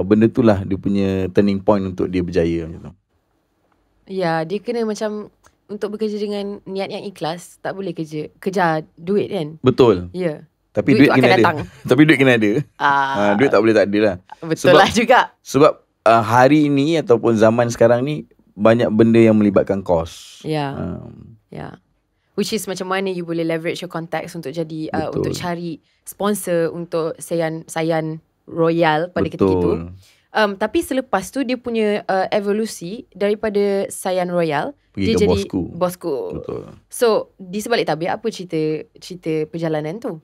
benda tu lah dia punya turning point untuk dia berjaya macam tu. Dia kena macam untuk bekerja dengan niat yang ikhlas, tak boleh kejar duit kan. Betul. Tapi duit kena datang. ada. Tapi duit kena ada. Duit tak boleh tak ada lah. Betul lah juga. Sebab hari ni ataupun zaman sekarang ni banyak benda yang melibatkan kos. Which is macam mana you boleh leverage your contacts untuk jadi untuk cari sponsor untuk Sayan Royal pada ketika itu. Tapi selepas tu dia punya evolusi daripada Sayan Royal pergi dia ke jadi Bosku. Betul. So di sebalik tabir apa cerita perjalanan tu?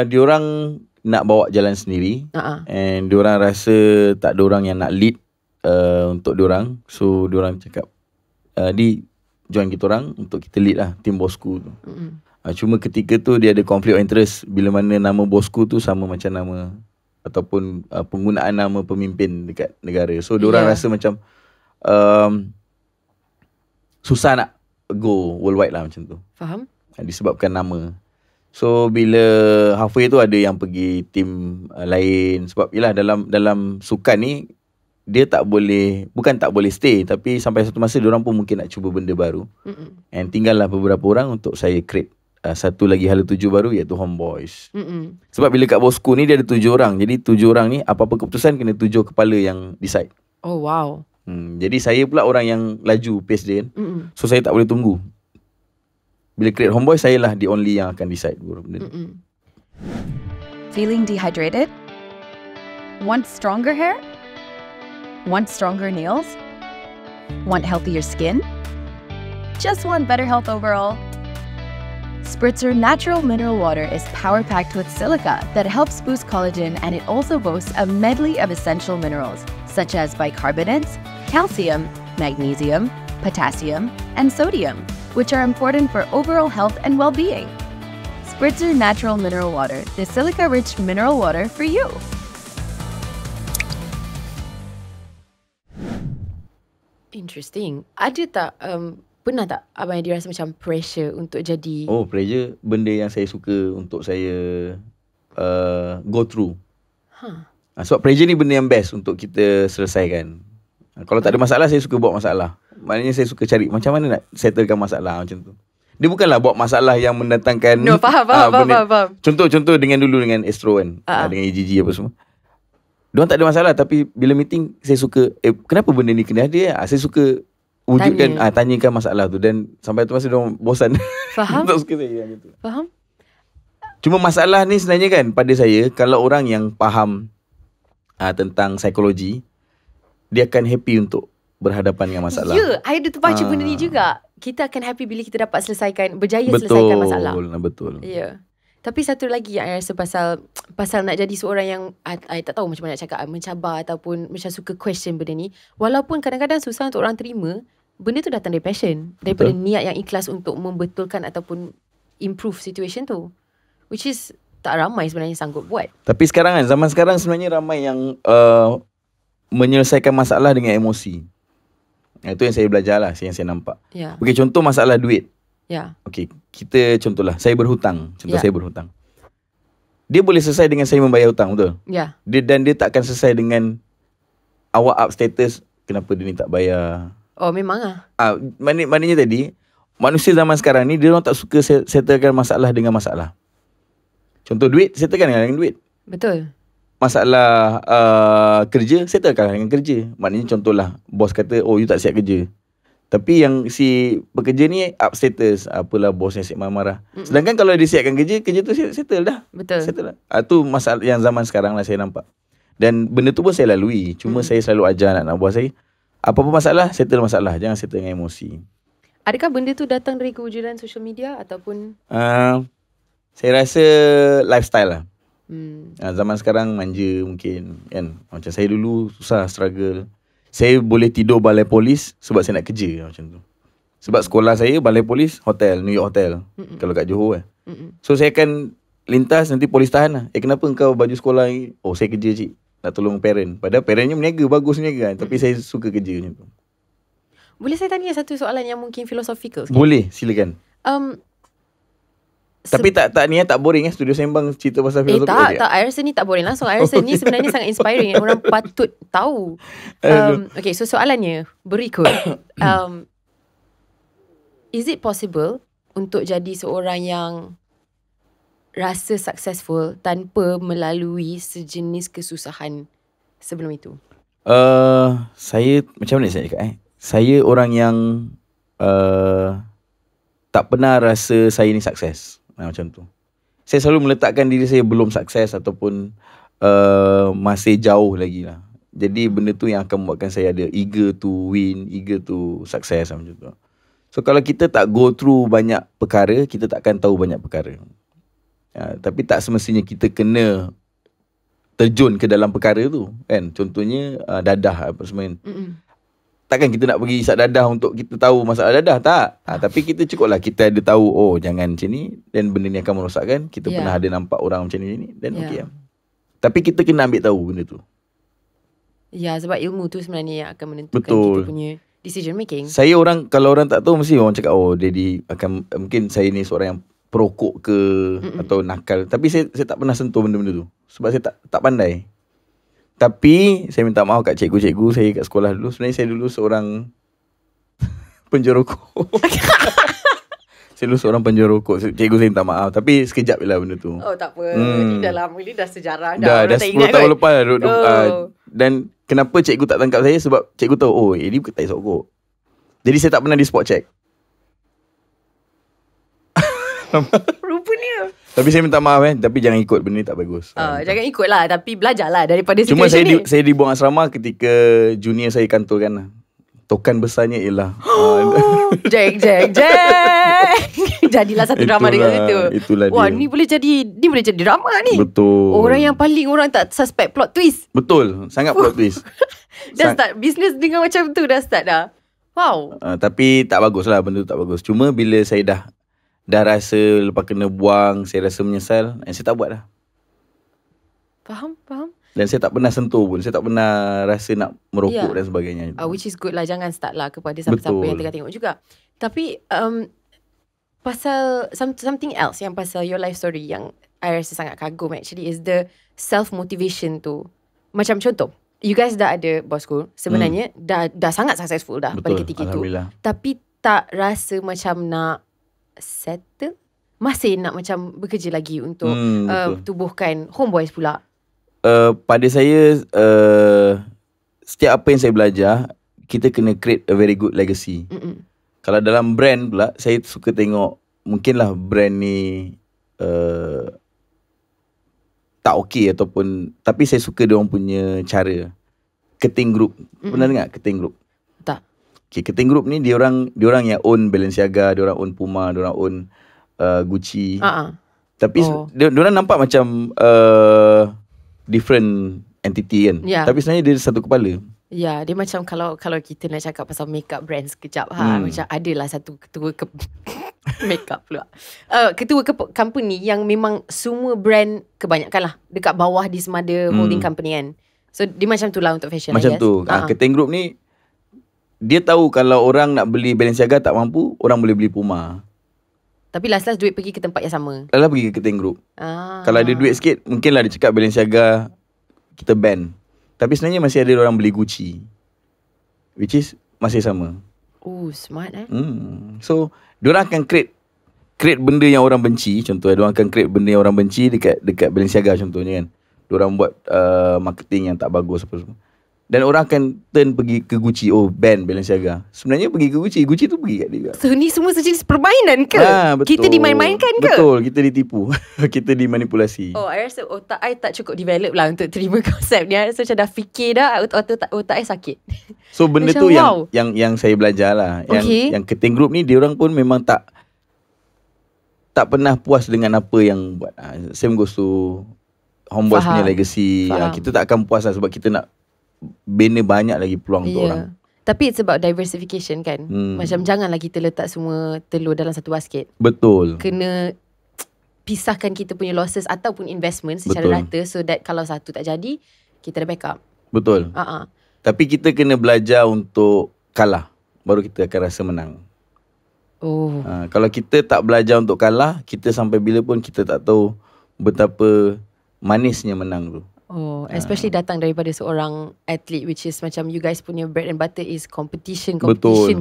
Diorang nak bawa jalan sendiri. And diorang rasa tak ada orang yang nak lead untuk diorang. So diorang cakap di join kita orang untuk kita lead lah tim Bosku tu. Cuma ketika tu dia ada conflict of interest bila mana nama Bosku tu sama macam nama ataupun penggunaan nama pemimpin dekat negara. So diorang rasa macam susah nak go worldwide lah macam tu. Faham? Disebabkan nama. So bila halfway tu ada yang pergi tim lain. Sebab yelah dalam sukan ni dia bukan tak boleh stay, tapi sampai satu masa diorang pun mungkin nak cuba benda baru. And tinggallah beberapa orang untuk saya create satu lagi hala tuju baru, iaitu Homeboys. Sebab bila kat Bosku ni dia ada 7 orang. Jadi 7 orang ni apa-apa keputusan kena 7 kepala yang decide. Oh wow. Jadi saya pula orang yang laju pace dia kan. So saya tak boleh tunggu. Bila create Homeboys, saya lah the only yang akan decide benda. Feeling dehydrated? Want stronger hair? Want stronger nails? Want healthier skin? Just want better health overall? Spritzer Natural Mineral Water is power-packed with silica that helps boost collagen, and it also boasts a medley of essential minerals such as bicarbonates, calcium, magnesium, potassium, and sodium, which are important for overall health and well-being. Spritzer Natural Mineral Water, the silica-rich mineral water for you. Interesting. Ada tak pernah tak abang Edi rasa macam pressure untuk jadi? Oh, pressure benda yang saya suka untuk saya go through. Sebab pressure ni benda yang best untuk kita selesaikan. Kalau tak ada masalah, saya suka buat masalah. Maknanya saya suka cari macam mana nak settlekan masalah macam tu. Dia bukanlah buat masalah yang mendatangkan. No, faham. Contoh dengan Astro kan, dengan EGG apa semua. Diorang tak ada masalah, tapi bila meeting saya suka kenapa benda ni kena ada. Saya suka wujudkan tanyakan masalah tu. Dan sampai tu masa diorang bosan. Faham. Tak suka saya gitu. Faham. Cuma masalah ni sebenarnya kan, pada saya, kalau orang yang faham tentang psikologi, dia akan happy untuk berhadapan dengan masalah. I ada terbaca benda ni juga. Kita akan happy bila kita dapat berjaya selesaikan masalah. Betul. Tapi satu lagi yang I rasa pasal nak jadi seorang yang I tak tahu macam mana nak cakap, mencabar ataupun macam suka question benda ni. Walaupun kadang-kadang susah untuk orang terima, benda tu datang dari passion, daripada niat yang ikhlas untuk membetulkan ataupun improve situation tu, which is tak ramai sebenarnya sanggup buat. Tapi sekarang kan, zaman sekarang sebenarnya ramai yang menyelesaikan masalah dengan emosi. Itu yang saya belajar lah, yang saya nampak. Okay, contoh masalah duit. Okay, kita contohlah, saya berhutang. Saya berhutang. Dia boleh selesai dengan saya membayar hutang, betul? Dan dia tak akan selesai dengan awak up status, kenapa dia ni tak bayar. Oh, memang lah. Maknanya tadi, manusia zaman sekarang ni, dia orang tak suka settlekan masalah dengan masalah. Contoh duit, settlekan dengan duit. Betul. Masalah kerja, settlekan dengan kerja. Maknanya contohlah, bos kata, oh you tak siap kerja. Tapi yang si pekerja ni up status, apalah bosnya siap marah-marah. Sedangkan kalau dia siapkan kerja tu settle dah. Betul. Settle dah. Tu masalah yang zaman sekarang lah saya nampak. Dan benda tu pun saya lalui. Cuma saya selalu ajar anak buah saya, apa-apa masalah, settle masalah. Jangan settle dengan emosi. Adakah benda tu datang dari kewujudan social media ataupun? Saya rasa lifestyle lah. Zaman sekarang manja mungkin kan. Macam saya dulu susah, struggle. Saya boleh tidur balai polis sebab saya nak kerja macam tu. Sebab sekolah saya balai polis hotel, New York Hotel. Kalau kat Johor kan. So saya akan lintas, nanti polis tahan lah. Kenapa engkau baju sekolah ni? Oh saya kerja cik, nak tolong parent. Padahal parentnya meniaga, bagus meniaga kan. Tapi saya suka kerja macam tu. Boleh saya tanya satu soalan yang mungkin philosophical sikit? Boleh, silakan. Tapi tak boring studio sembang cerita pasal filosofi. Tak, I rasa ni tak boring langsung. I rasa ni sebenarnya sangat inspiring. Orang patut tahu. Okay, so soalannya berikut. Is it possible untuk jadi seorang yang rasa successful tanpa melalui sejenis kesusahan sebelum itu? Saya, macam mana saya cakap saya orang yang tak pernah rasa saya ni sukses. Macam tu. Saya selalu meletakkan diri saya belum sukses ataupun masih jauh lagi lah. Jadi benda tu yang akan membuatkan saya ada eager to win, eager to success macam tu. So kalau kita tak go through banyak perkara, kita tak akan tahu banyak perkara. Tapi tak semestinya kita kena terjun ke dalam perkara tu kan. Contohnya dadah apa semua. Takkan kita nak pergi isap dadah untuk kita tahu masalah dadah, tak. Tapi kita cukuplah kita ada tahu, oh jangan macam ni, dan benda ni akan merosakkan. Kita pernah ada nampak orang macam ni, dan okey lah. Tapi kita kena ambil tahu benda tu. Ya, sebab ilmu tu sebenarnya yang akan menentukan kita punya decision making. Saya kalau orang tak tahu, mesti orang cakap, oh Daddy akan, mungkin saya ni seorang yang perokok ke, atau nakal. Tapi saya tak pernah sentuh benda-benda tu. Sebab saya tak pandai. Tapi saya minta maaf kat cikgu-cikgu saya kat sekolah dulu. Sebenarnya saya dulu seorang penjerokok. Saya dulu seorang penjerokok. Cikgu saya minta maaf. Tapi sekejap je lah benda tu. Oh tak apa. Ni dah lama. Ni dah sejarah. Dah 10 tahun lepas lah. Dan kenapa cikgu tak tangkap saya? Sebab cikgu tahu, oh ini tak isap rokok. Jadi saya tak pernah di spot check. Rupanya. Tapi saya minta maaf tapi jangan ikut, benda ni tak bagus. Jangan ikut lah, tapi belajar lah daripada cuma situation ni. Saya dibuang asrama ketika junior saya kantorkan lah. Tokan besarnya ialah Jack jadilah satu drama dengan situ. Itulah wah, dia. ni boleh jadi drama ni. Betul. Orang yang paling orang tak suspect plot twist. Betul, sangat plot twist. Dah start bisnes dengan macam tu, dah start dah. Wow. Tapi tak bagus lah, benda tu tak bagus. Cuma bila saya dah rasa lepas kena buang, saya rasa menyesal, saya tak buat dah. Faham. Dan saya tak pernah sentuh pun. Saya tak pernah rasa nak merokok dan sebagainya. Which is good lah. Jangan start lah kepada siapa-siapa yang tengah tengok juga. Tapi pasal something else yang pasal your life story yang I rasa sangat kagum actually is the self-motivation tu. Macam contoh, you guys dah ada bosku. Sebenarnya dah sangat successful dah. Betul, pada ketika tu. Tapi tak rasa macam nak settle. Masih nak macam bekerja lagi untuk tubuhkan Homeboys pula. Pada saya setiap apa yang saya belajar, kita kena create a very good legacy. Kalau dalam brand pula, saya suka tengok mungkinlah brand ni tak okey ataupun, tapi saya suka diorang punya cara. Keting Group, pernah dengar Keting Group? Tak. Okay, Keting Group ni diorang yang own Balenciaga, diorang own Puma, diorang own Gucci. Tapi diorang nampak macam different entity kan. Tapi sebenarnya dia satu kepala. Ya, dia macam kalau kita nak cakap pasal makeup brand sekejap macam adalah satu ketua makeup pula. Ketua company yang memang semua brand kebanyakan lah dekat bawah di semada holding company kan. So dia macam tu lah untuk fashion. Macam tu. Ketain Group ni dia tahu kalau orang nak beli Balenciaga tak mampu, orang boleh beli Puma. Tapi last duit pergi ke tempat yang sama. Last pergi ke Ketain Group. Kalau ada duit sikit, mungkinlah dia cakap Balenciaga kita ban. Tapi sebenarnya masih ada orang beli Gucci, which is masih sama. Oh, smart So diorang akan create benda yang orang benci. Contohnya diorang akan create benda yang orang benci dekat Balenciaga contohnya kan. Diorang buat marketing yang tak bagus apa semua. Dan orang akan turn pergi ke Gucci. Oh, ban Balenciaga. Sebenarnya pergi ke Gucci tu pergi kat dia juga. So ni semua sejenis permainan ke? Betul. Kita dimain-mainkan ke? Betul, kita ditipu. Kita dimanipulasi. I rasa otak I tak cukup develop lah untuk terima konsep ni. I rasa macam dah fikir dah, otak I sakit. So benda tu yang saya belajar lah. Yang Ketain Group ni diorang pun memang tak pernah puas dengan apa yang buat. Same goes to Homeboys punya legacy. Kita tak akan puas lah sebab kita nak bina banyak lagi peluang untuk orang. Tapi it's about diversification kan. Macam janganlah kita letak semua telur dalam satu basket. Betul. Kena pisahkan kita punya losses ataupun investment secara rata, so that kalau satu tak jadi, kita ada backup. Betul. Tapi kita kena belajar untuk kalah, baru kita akan rasa menang. Kalau kita tak belajar untuk kalah, kita sampai bila pun kita tak tahu betapa manisnya menang tu. Especially datang daripada seorang atlet, which is macam you guys punya bread and butter is competition. Competition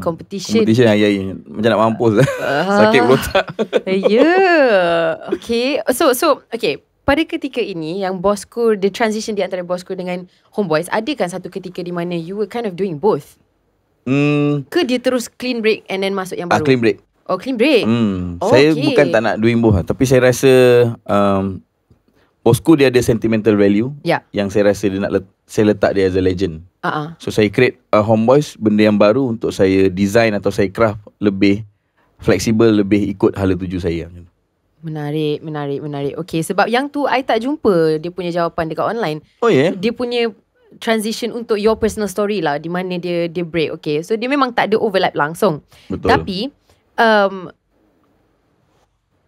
macam nak mampus sakit berotak. Okay. So okay, pada ketika ini yang Bosco, the transition di antara Bosco dengan Homeboys, ada kan satu ketika di mana you were kind of doing both? Ke dia terus clean break and then masuk yang baru? Clean break. Clean break. Saya bukan tak nak doing both, tapi saya rasa Bosco dia ada sentimental value yang saya rasa saya letak dia as a legend. So saya create Homeboys, benda yang baru untuk saya design atau saya craft lebih fleksibel, lebih ikut hala tuju saya. Menarik. Okay, sebab yang tu I tak jumpa dia punya jawapan dekat online. Dia punya transition untuk your personal story lah, di mana dia break. Okay, so dia memang tak ada overlap langsung. Betul. Tapi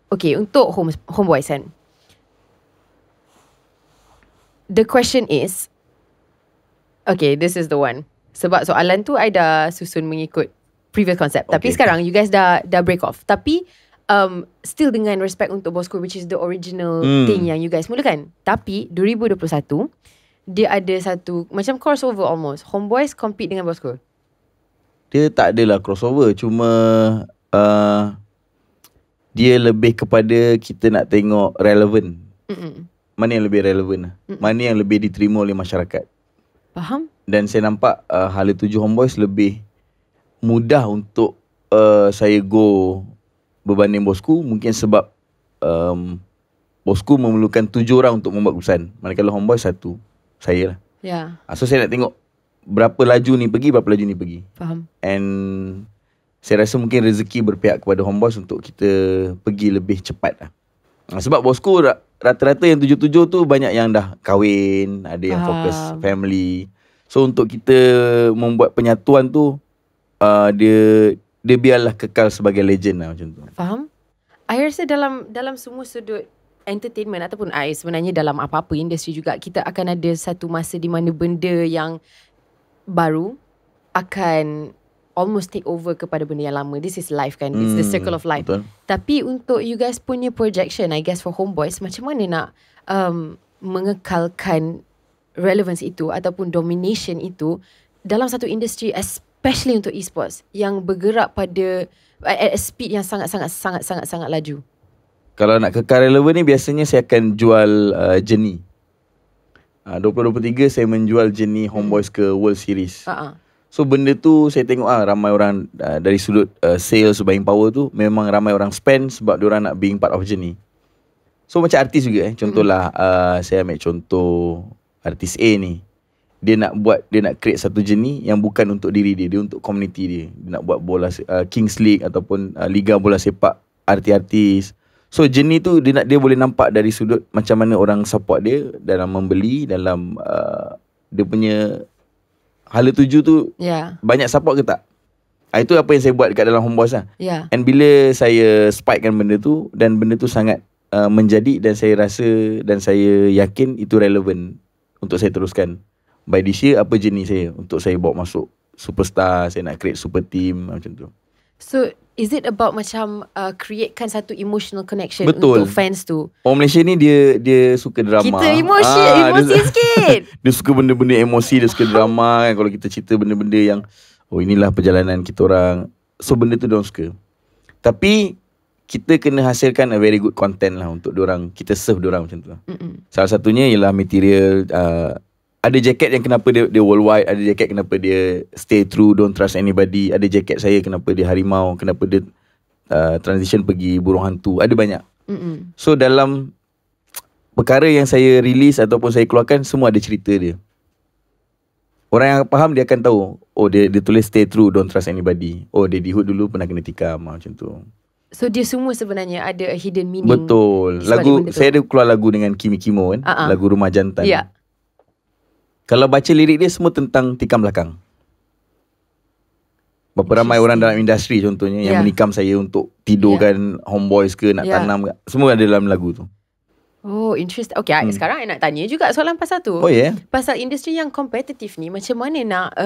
okay, untuk Homeboys kan, the question is, okay, this is the one. Sebab soalan tu I dah susun mengikut previous concept. Tapi sekarang you guys dah break off. Tapi still dengan respect untuk Bosco, which is the original thing yang you guys mulakan. Tapi 2021 dia ada satu macam crossover almost. Homeboys compete dengan Bosco. Dia tak adalah crossover, cuma dia lebih kepada kita nak tengok relevant. Mana yang lebih relevan, mana yang lebih diterima oleh masyarakat. Faham? Dan saya nampak hala tuju Homeboys lebih mudah untuk saya go berbanding Bosco. Mungkin sebab Bosco memerlukan 7 orang untuk membuat keputusan, manakala Homeboys satu, saya lah. So saya nak tengok berapa laju ni pergi, berapa laju ni pergi. Faham. And saya rasa mungkin rezeki berpihak kepada Homeboys untuk kita pergi lebih cepat lah. Sebab Bosco rata-rata yang 77 tu banyak yang dah kahwin, ada yang fokus family. So untuk kita membuat penyatuan tu, dia biarlah kekal sebagai legend lah macam tu. Faham? I rasa dalam semua sudut entertainment ataupun sebenarnya dalam apa-apa industri juga, kita akan ada satu masa di mana benda yang baru akan almost take over kepada benda yang lama. This is life kan. It's the circle of life. Betul. Tapi untuk you guys punya projection, I guess for Homeboys, macam mana nak mengekalkan relevance itu ataupun domination itu dalam satu industri, especially untuk esports yang bergerak pada at a speed yang sangat laju? Kalau nak kekal relevan ni, biasanya saya akan jual journey. 2023 saya menjual journey Homeboys ke World Series. So benda tu saya tengok ramai orang dari sudut sales buying power tu, memang ramai orang spend sebab diorang nak being part of journey. So macam artis juga Contohlah saya ambil contoh artis A ni. Dia nak create satu journey yang bukan untuk diri dia untuk community dia. Dia nak buat bola Kings League ataupun Liga Bola Sepak artis-artis. So journey tu dia boleh nampak dari sudut macam mana orang support dia dalam membeli, dalam dia punya hala tuju tu banyak support ke tak. Itu apa yang saya buat dekat dalam Homeboys lah. And bila saya spikekan benda tu, dan benda tu sangat menjadi, dan saya rasa dan saya yakin itu relevan untuk saya teruskan. By this year, apa jenis saya untuk saya bawa masuk superstar, saya nak create super team macam tu. So is it about macam createkan satu emotional connection Betul. untuk fans tu? Orang Malaysia ni dia suka drama. Kita emosi sikit. Dia suka benda-benda emosi, dia suka drama kan. Kalau kita cerita benda-benda yang inilah perjalanan kita orang. So benda tu diorang suka. Tapi kita kena hasilkan a very good content lah untuk diorang. Kita serve diorang macam tu lah. Salah satunya ialah material. Ada jaket yang kenapa dia worldwide. Ada jaket kenapa dia stay true, don't trust anybody. Ada jaket saya kenapa dia harimau, kenapa dia transition pergi burung hantu. Ada banyak. So dalam perkara yang saya release ataupun saya keluarkan, semua ada cerita dia. Orang yang faham dia akan tahu, dia tulis stay true, don't trust anybody. Daddy Hood dulu pernah kena tikam macam tu. So dia semua sebenarnya ada a hidden meaning. Betul. Lagu saya ada keluar lagu dengan Kimi Kimo kan. Lagu Rumah Jantan. Kalau baca lirik dia, semua tentang tikam belakang. Berapa ramai orang dalam industri contohnya yang menikam saya untuk tidurkan Homeboys ke, nak tanam ke. Semua ada dalam lagu tu. Oh, interesting. Okay, sekarang I nak tanya juga soalan pasal tu. Pasal industri yang kompetitif ni, macam mana nak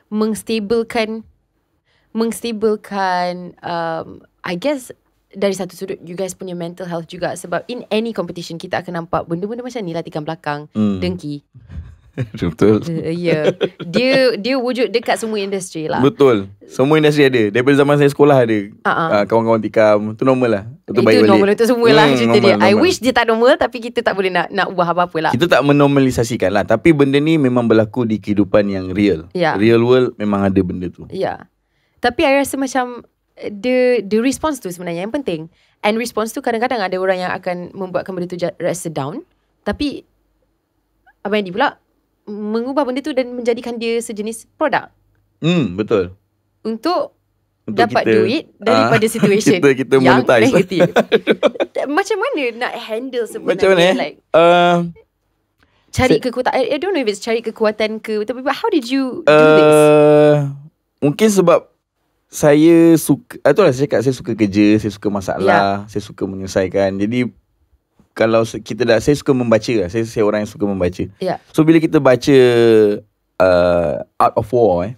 mengstabilkan I guess dari satu sudut you guys punya mental health juga. Sebab in any competition kita akan nampak benda-benda macam ni lah, tikam belakang, dengki. Betul. Dia wujud dekat semua industri lah. Betul. Semua industri ada. Daripada zaman saya sekolah ada. Kawan-kawan tikam. Itu normal lah. Itu normal untuk semua lah cerita dia. I wish dia tak normal, tapi kita tak boleh nak ubah apa-apa lah. Kita tak menormalisasikan lah. Tapi benda ni memang berlaku di kehidupan yang real. Real world memang ada benda tu. Tapi I rasa macam the response tu sebenarnya yang penting. And response tu kadang-kadang ada orang yang akan membuatkan benda tu rasa down. Tapi Abang Andy pula mengubah benda tu dan menjadikan dia sejenis produk. Betul. Untuk dapat duit daripada situation kita yang monetize. negatif. Macam mana nak handle sebenarnya? Macam mana? Like, cari kekuatan. I don't know if it's cari kekuatan ke, tapi how did you do this? Mungkin sebab saya suka, itulah saya cakap, saya suka kerja, saya suka masalah, saya suka menyelesaikan. Jadi kalau kita saya suka membaca lah. Saya orang yang suka membaca. So bila kita baca Art of War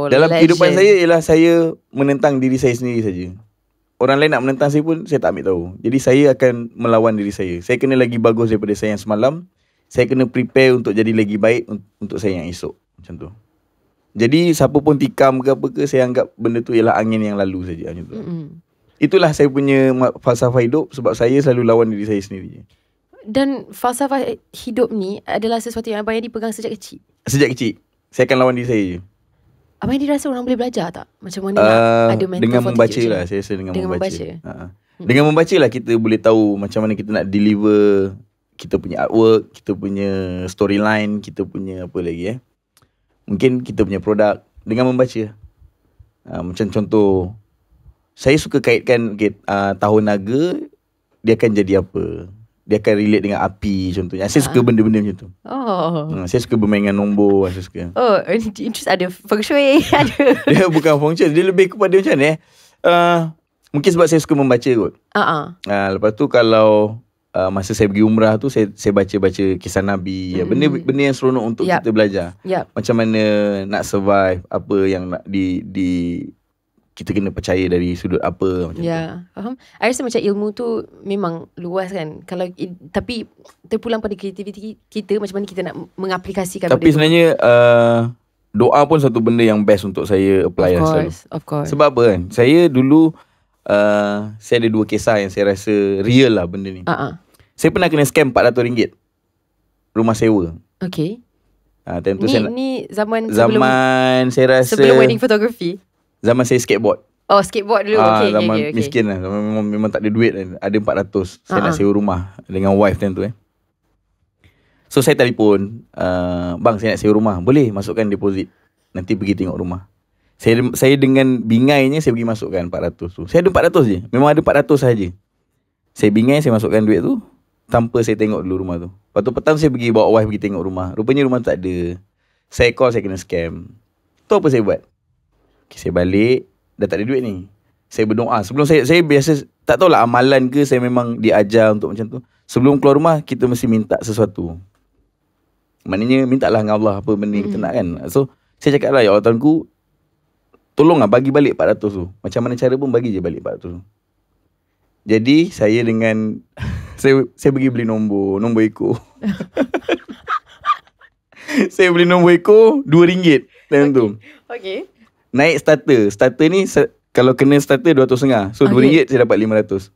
dalam kehidupan saya ialah saya menentang diri saya sendiri saja. Orang lain nak menentang saya pun saya tak ambil tahu. Jadi saya akan melawan diri saya. Saya kena lagi bagus daripada saya yang semalam. Saya kena prepare untuk jadi lagi baik untuk saya yang esok. Macam tu. Jadi siapa pun tikam ke apa ke, saya anggap benda tu ialah angin yang lalu saja. Macam tu. Itulah saya punya falsafah hidup. Sebab saya selalu lawan diri saya sendiri. Dan falsafah hidup ni adalah sesuatu yang Abang Andy pegang sejak kecil? Sejak kecil. Saya akan lawan diri saya je. Abang Andy rasa orang boleh belajar tak? Macam mana nak ada mental dengan membaca fortitude lah. Saya rasa dengan membaca. Dengan membaca lah kita boleh tahu macam mana kita nak deliver kita punya artwork, kita punya storyline, kita punya apa lagi mungkin kita punya produk. Dengan membaca. Macam contoh, saya suka kaitkan tahun naga, dia akan jadi apa. Dia akan relate dengan api contohnya. Saya suka benda-benda macam tu. Saya suka bermain dengan nombor. Saya suka. Interest ada feng shui. Ada. Dia bukan feng shui. Dia lebih kepada macam ni. Mungkin sebab saya suka membaca kot. Lepas tu kalau masa saya pergi umrah tu, saya baca-baca kisah Nabi. Benda yang seronok untuk kita belajar. Macam mana nak survive. Apa yang nak kita kena percaya dari sudut apa macam tu. Faham. I rasa macam ilmu tu memang luas kan. Tapi terpulang pada kreativiti kita, macam mana kita nak mengaplikasikan. Tapi sebenarnya doa pun satu benda yang best untuk saya apply selalu. Of course. Sebab apa kan? Saya dulu saya ada 2 kisah yang saya rasa real lah benda ni. Saya pernah kena scam RM400 rumah sewa. Okay. Ni zaman saya rasa sebelum wedding photography. Zaman saya skateboard. Skateboard dulu. Zaman miskin lah. Memang tak ada duit kan. Ada 400. Saya nak sewa rumah dengan wife time tu So saya telefon, bang saya nak sewa rumah. Boleh masukkan deposit. Nanti pergi tengok rumah. Saya dengan bingainya saya pergi masukkan 400 tu. Saya ada 400 je. Memang ada 400 saja. Saya bingai, saya masukkan duit tu tanpa saya tengok dulu rumah tu. Lepas tu petang saya pergi bawa wife pergi tengok rumah. Rupanya rumah tu tak ada. Saya call, saya kena scam. Tu apa saya buat? Okay, saya balik, dah tak ada duit ni. Saya berdoa. Sebelum saya biasa, tak tahulah amalan ke, saya memang diajar untuk macam tu. Sebelum keluar rumah, kita mesti minta sesuatu. Maknanya mintalah dengan Allah apa benda yang kita nak kan. So saya cakap lah, ya Allah Tuhanku, tolonglah bagi balik 400 tu. Macam mana cara pun bagi je balik 400 tu. Jadi saya dengan saya pergi beli nombor ekor. Saya beli nombor ekor RM2 time tu. Okay. Naik starter. Starter ni kalau kena starter 200.5. So RM2 saya dapat 500.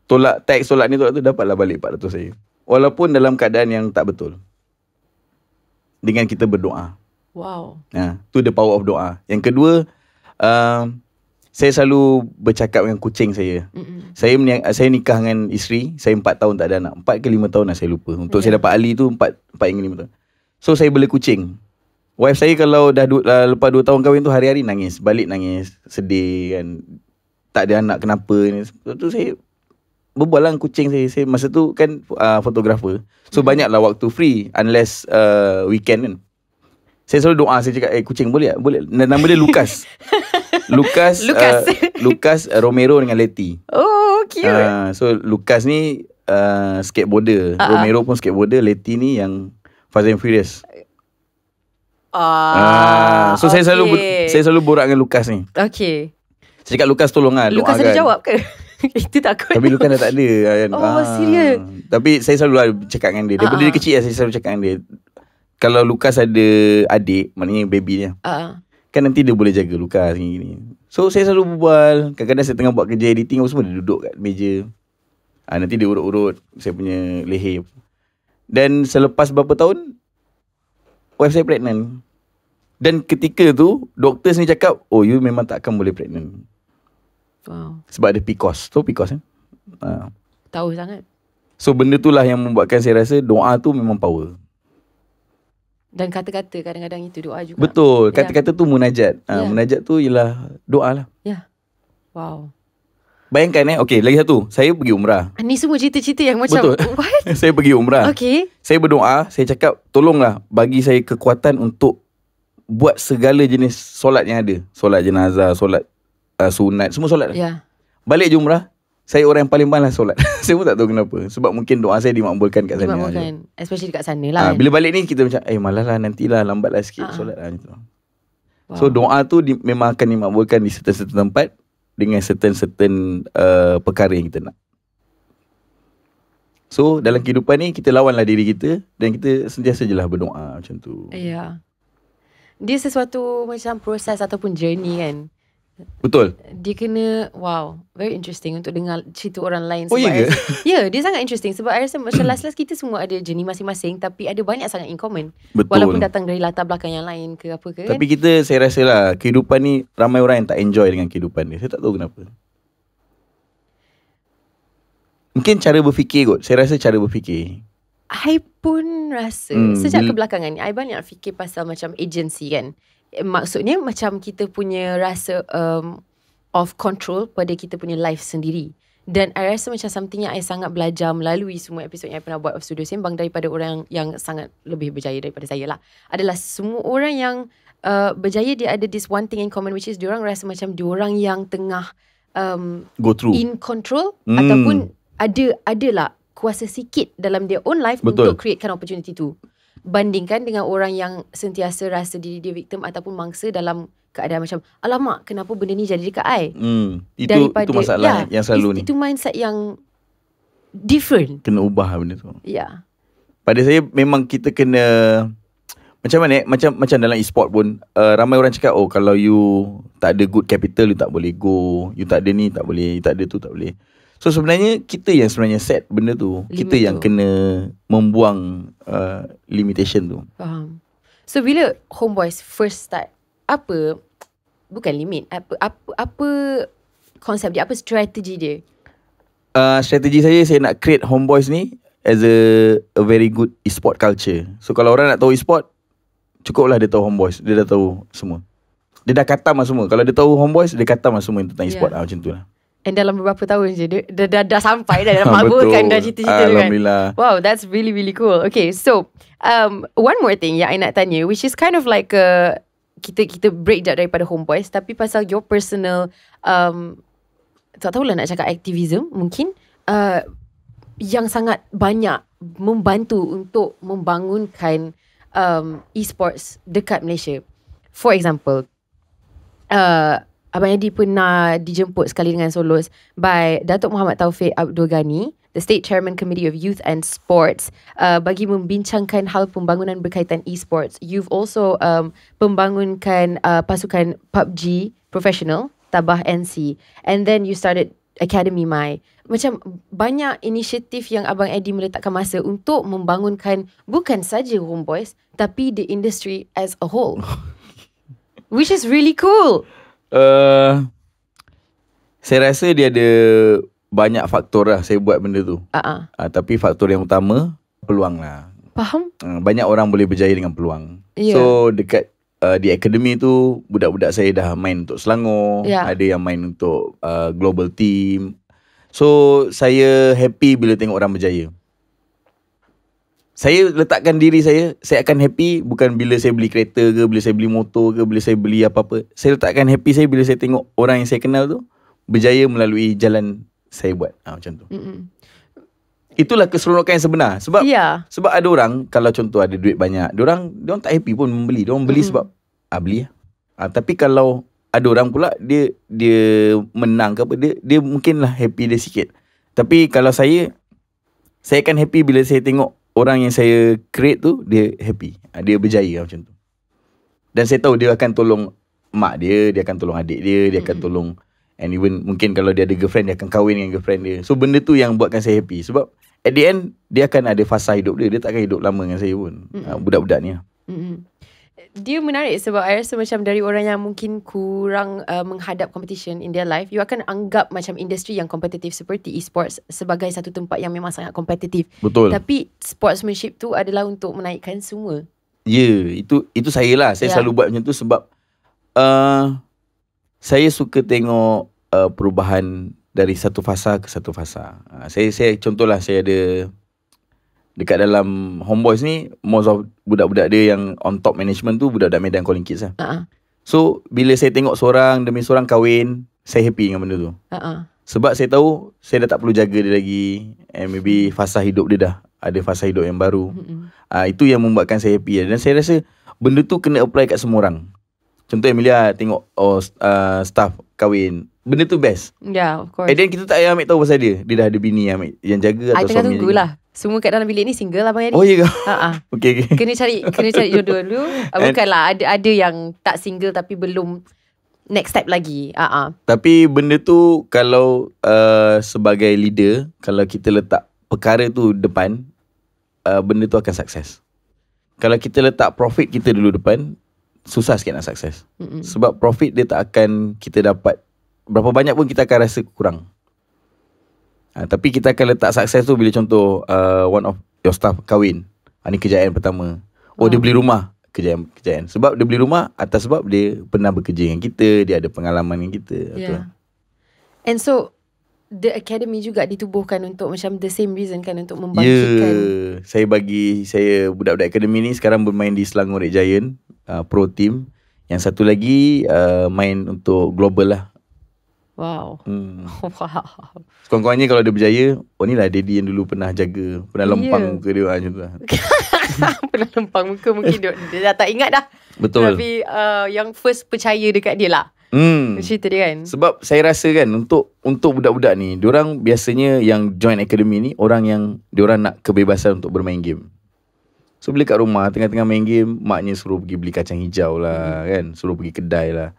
Tolak tax, tolak ni, tolak tu, dapatlah balik 400 saya. Walaupun dalam keadaan yang tak betul. Dengan kita berdoa. Wow. Tu the power of doa. Yang kedua, saya selalu bercakap dengan kucing saya. Saya nikah dengan isteri, saya 4 tahun tak ada anak. 4 ke 5 tahun lah, saya lupa. Untuk saya dapat Ali tu 4 hingga 5 tahun. So saya bela kucing. Wife saya kalau dah lepas 2 tahun kahwin tu, hari-hari nangis. Balik nangis, sedih kan. Tak ada anak, kenapa ni. Tu saya berbual lah dengan kucing saya. Masa tu kan fotografer. So banyaklah waktu free. Unless weekend kan. Saya selalu doa, saya cakap, kucing boleh tak? Boleh. Nama dia Lucas. Lucas Romero dengan Letty. Oh, cute. So Lucas ni skateboarder. Romero pun skateboarder. Letty ni yang Fast and Furious. So okay. saya selalu borak dengan Lucas ni. Okay. Saya cakap, Lucas tolong lah, Lucas ada jawab ke? Itu takut. Tapi Lucas dah tak ada kan. Serius. Tapi saya selalu cakap dengan dia. Daripada dia kecil saya selalu cakap dengan dia, kalau Lucas ada adik, maknanya baby dia, kan nanti dia boleh jaga Lucas gini. So saya selalu berbual. Kadang-kadang saya tengah buat kerja editing apa semua, dia duduk kat meja. Nanti dia urut-urut saya punya leher. Dan selepas berapa tahun, wife saya pregnant. Dan ketika tu doktor ni cakap, you memang takkan boleh pregnant. Wow. Sebab ada PCOS. Tahu PCOS kan? Tahu sangat. So benda tu lah yang membuatkan saya rasa doa tu memang power. Dan kata-kata kadang-kadang itu doa juga. Betul. Kata-kata tu munajat. Munajat tu ialah doa lah. Ya. Wow. Bayangkan okay, lagi satu. Saya pergi umrah. Ni semua cerita-cerita yang macam, betul. What? Saya pergi umrah. Okay. Saya berdoa, saya cakap, tolonglah bagi saya kekuatan untuk buat segala jenis solat yang ada. Solat jenazah, solat sunat, semua solat. Ya. Balik je umrah, saya orang yang paling malas solat. Saya pun tak tahu kenapa. Sebab mungkin doa saya dimakbulkan kat sana. Dimakbulkan. Especially kat sana lah. Bila balik ni kita macam, malas lah, nantilah, lambatlah sikit solat lah. Gitu. Wow. So doa tu memang akan dimakbulkan di certain tempat dengan certain perkara yang kita nak. So dalam kehidupan ni kita lawanlah diri kita dan kita sentiasa je lah berdoa macam tu. Ya. Dia sesuatu macam proses ataupun journey kan. Betul. Dia kena, wow, very interesting untuk dengar cerita orang lain. Oh, ya ke? Ya, dia sangat interesting. Sebab I rasa macam last kita semua ada journey masing-masing, tapi ada banyak sangat in common. Betul. Walaupun datang dari latar belakang yang lain ke apa ke. Tapi kita, saya rasa lah, kehidupan ni ramai orang yang tak enjoy dengan kehidupan ni. Saya tak tahu kenapa. Mungkin cara berfikir kot. Saya rasa cara berfikir. I pun rasa sejak kebelakangan ni I banyak fikir pasal macam agency kan. Maksudnya macam kita punya rasa of control pada kita punya life sendiri. Dan I rasa macam something yang I sangat belajar melalui semua episod yang I pernah buat of Studio Sembang daripada orang yang sangat lebih berjaya daripada saya lah, adalah semua orang yang berjaya, dia ada this one thing in common, which is diorang rasa macam diorang yang tengah go through, in control ataupun adalah kuasa sikit dalam their own life. Betul. Untuk createkan opportunity tu. Bandingkan dengan orang yang sentiasa rasa diri dia victim ataupun mangsa dalam keadaan macam, alamak, kenapa benda ni jadi dekat I? Itu masalah yang selalu ni. Itu mindset yang different. Kena ubah benda tu. Ya. Pada saya memang kita kena, macam mana macam dalam e-sport pun ramai orang cakap, kalau you tak ada good capital, you tak boleh go, you tak ada ni tak boleh, you tak ada tu tak boleh. So sebenarnya kita yang sebenarnya set benda tu. Limit kita yang tu kena membuang limitation tu. Faham. So bila Homeboys first start, apa, bukan limit, apa konsep dia, apa strategi dia? Strategi saya nak create Homeboys ni as a very good e-sport culture. So kalau orang nak tahu e-sport, cukuplah dia tahu Homeboys, dia dah tahu semua. Dia dah khatam lah semua. Kalau dia tahu Homeboys, dia khatam lah semua tentang e-sport macam tu lah. And dalam beberapa tahun je dia dah sampai dah makbulkan dah cita-cita dia kan. Alhamdulillah. Wow, that's really really cool. Okay, so one more thing yang I nak tanya, which is kind of like kita break daripada Homeboys, tapi pasal your personal tak tahulah nak cakap activism mungkin yang sangat banyak membantu untuk membangunkan e-sports dekat Malaysia. For example, Abang Eddie pernah dijemput sekali dengan Solos by Datuk Muhammad Taufik Abdul Ghani, the State Chairman Committee of Youth and Sports, bagi membincangkan hal pembangunan berkaitan e-sports. You've also pembangunkan pasukan PUBG Professional, Tabah NC, and then you started Academy Mai. Macam banyak inisiatif yang Abang Eddie meletakkan masa untuk membangunkan bukan saja Homeboys, tapi the industry as a whole. Which is really cool. Saya rasa dia ada banyak faktor lah saya buat benda tu. Tapi faktor yang utama, peluang lah. Faham? Banyak orang boleh berjaya dengan peluang. So dekat di akademi tu, budak-budak saya dah main untuk Selangor, ada yang main untuk global team. So saya happy bila tengok orang berjaya. Saya letakkan diri saya akan happy bukan bila saya beli kereta ke, bila saya beli motor ke, bila saya beli apa-apa. Saya letakkan happy saya bila saya tengok orang yang saya kenal tu berjaya melalui jalan saya buat. Macam tu. Itulah keseronokan yang sebenar. Sebab ada orang, kalau contoh ada duit banyak, diorang tak happy pun membeli. Diorang beli sebab beli lah. Tapi kalau ada orang pula dia menang ke apa, dia mungkinlah happy dia sikit. Tapi kalau saya akan happy bila saya tengok orang yang saya create tu, dia happy. Dia berjaya macam tu. Dan saya tahu dia akan tolong mak dia akan tolong adik dia akan tolong, and even mungkin kalau dia ada girlfriend, dia akan kahwin dengan girlfriend dia. So benda tu yang buatkan saya happy. Sebab at the end, dia akan ada fasa hidup dia. Dia takkan hidup lama dengan saya pun. Budak-budak ni. Dia menarik sebab I rasa macam dari orang yang mungkin kurang menghadap competition in their life, you akan anggap macam industri yang kompetitif seperti e-sports sebagai satu tempat yang memang sangat kompetitif. Betul. Tapi sportsmanship tu adalah untuk menaikkan semua. Itu saya lah. Saya selalu buat macam tu sebab saya suka tengok perubahan dari satu fasa ke satu fasa. Saya contohlah, saya ada dekat dalam Homeboys ni, most of budak-budak dia yang on top management tu budak-budak Medan Calling Kids lah. So bila saya tengok seorang demi seorang kahwin, saya happy dengan benda tu. Sebab saya tahu saya dah tak perlu jaga dia lagi, and maybe fasa hidup dia dah ada fasa hidup yang baru. Itu yang membuatkan saya happy. Dan saya rasa benda tu kena apply kat semua orang. Contoh Emilia tengok staff kahwin, benda tu best. Of course. And then kita tak payah ambil tahu pasal dia dah ada bini yang jaga atau suami. I tengah tunggulah. Semua kat dalam bilik ni single Abang Eddie. Oh ya ke? Okay. Kena cari jodoh dulu. Bukanlah ada yang tak single tapi belum next step lagi. Tapi benda tu kalau sebagai leader, kalau kita letak perkara tu depan, benda tu akan sukses. Kalau kita letak profit kita dulu depan, susah sikit nak sukses. Sebab profit dia tak akan kita dapat, berapa banyak pun kita akan rasa kurang. Tapi kita akan letak sukses tu bila contoh one of your staff kahwin. Ni kejayaan pertama. Dia beli rumah, kejayaan. Sebab dia beli rumah atas sebab dia pernah bekerja dengan kita, dia ada pengalaman dengan kita. And so the academy juga ditubuhkan untuk macam the same reason kan, untuk membangkitkan. Saya budak-budak academy ni sekarang bermain di Selangor Red Giant pro team. Yang satu lagi main untuk global lah. Wow. Sekurang-kurangnya kalau dia berjaya, ni lah Daddy yang dulu pernah jaga, pernah lempang muka dia macam tu lah. Pernah lempang muka, mungkin dia dah tak ingat dah. Betul. Tapi yang first percaya dekat dia lah. Cerita dia kan. Sebab saya rasa kan, untuk budak-budak ni, diorang biasanya yang join academy ni, orang yang diorang nak kebebasan untuk bermain game. So bila kat rumah tengah-tengah main game, maknya suruh pergi beli kacang hijau lah kan, suruh pergi kedai lah.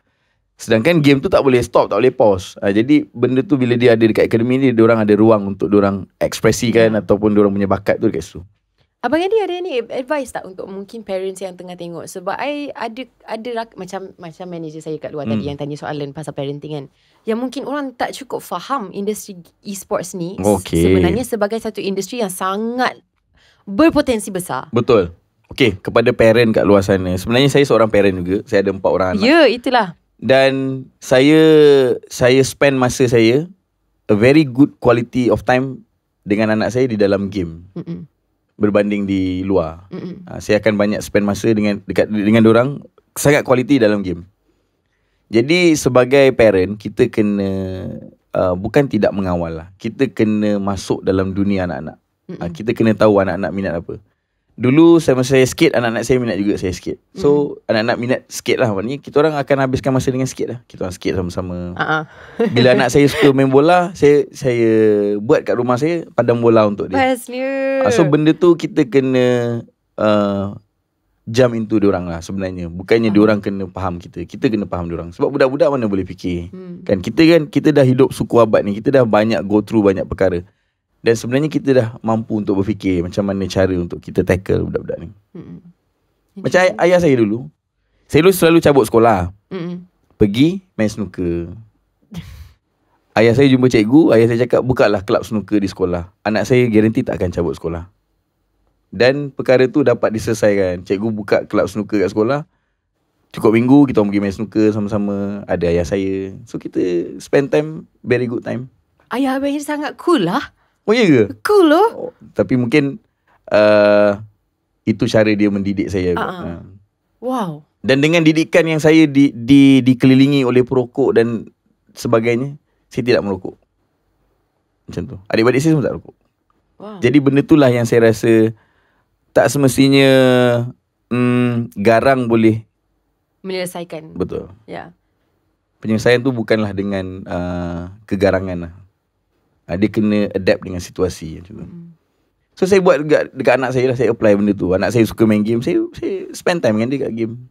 Sedangkan game tu tak boleh stop, tak boleh pause. Jadi benda tu bila dia ada dekat akademi ni, diorang ada ruang untuk diorang ekspresikan ataupun diorang punya bakat tu dekat situ. Abang Eddie ada ni advice tak untuk mungkin parents yang tengah tengok? Sebab I ada macam manager saya kat luar tadi yang tanya soalan pasal parenting kan, yang mungkin orang tak cukup faham industri e-sports ni sebenarnya sebagai satu industri yang sangat berpotensi besar. Betul. Okay, kepada parent kat luar sana. Sebenarnya saya seorang parent juga. Saya ada 4 orang anak. Ya, itulah. Dan saya spend masa saya a very good quality of time dengan anak saya di dalam game. Berbanding di luar. Saya akan banyak spend masa dengan diorang, sangat quality dalam game. Jadi sebagai parent, kita kena bukan tidak mengawal lah. Kita kena masuk dalam dunia anak-anak. Kita kena tahu anak-anak minat apa. Dulu masa saya skate, anak-anak saya minat juga saya skate. So anak-anak minat skate lah. Maknanya kita orang akan habiskan masa dengan skate lah. Kita orang skate sama-sama. Bila anak saya suka main bola, saya buat kat rumah saya padang bola untuk dia. Bestnya. So benda tu kita kena jump into diorang lah sebenarnya. Bukannya diorang kena faham kita. Kita kena faham diorang. Sebab budak-budak mana boleh fikir. Kan kita dah hidup suku abad ni. Kita dah banyak go through banyak perkara. Dan sebenarnya kita dah mampu untuk berfikir macam mana cara untuk kita tackle budak-budak ni. Macam ayah saya dulu. Saya dulu selalu cabut sekolah. Pergi main snooker. Ayah saya jumpa cikgu. Ayah saya cakap, bukalah kelab snooker di sekolah. Anak saya garanti tak akan cabut sekolah. Dan perkara tu dapat diselesaikan. Cikgu buka kelab snooker kat sekolah. Cukup minggu kita pergi main snooker sama-sama. Ada ayah saya. So kita spend time, very good time. Ayah abang ni sangat cool lah. Oh ya ke? Cool loh. Tapi mungkin itu cara dia mendidik saya. Wow. Dan dengan didikan yang saya dikelilingi oleh perokok dan sebagainya, saya tidak merokok. Macam tu. Adik-adik saya semua tak rokok. Wow. Jadi benda itulah yang saya rasa tak semestinya garang boleh menyelesaikan. Betul. Ya. Penyelesaian tu bukanlah dengan kegarangan lah. Dia kena adapt dengan situasi macam tu. So saya buat dekat anak saya lah. Saya apply benda tu. Anak saya suka main game, saya spend time dengan dia kat game.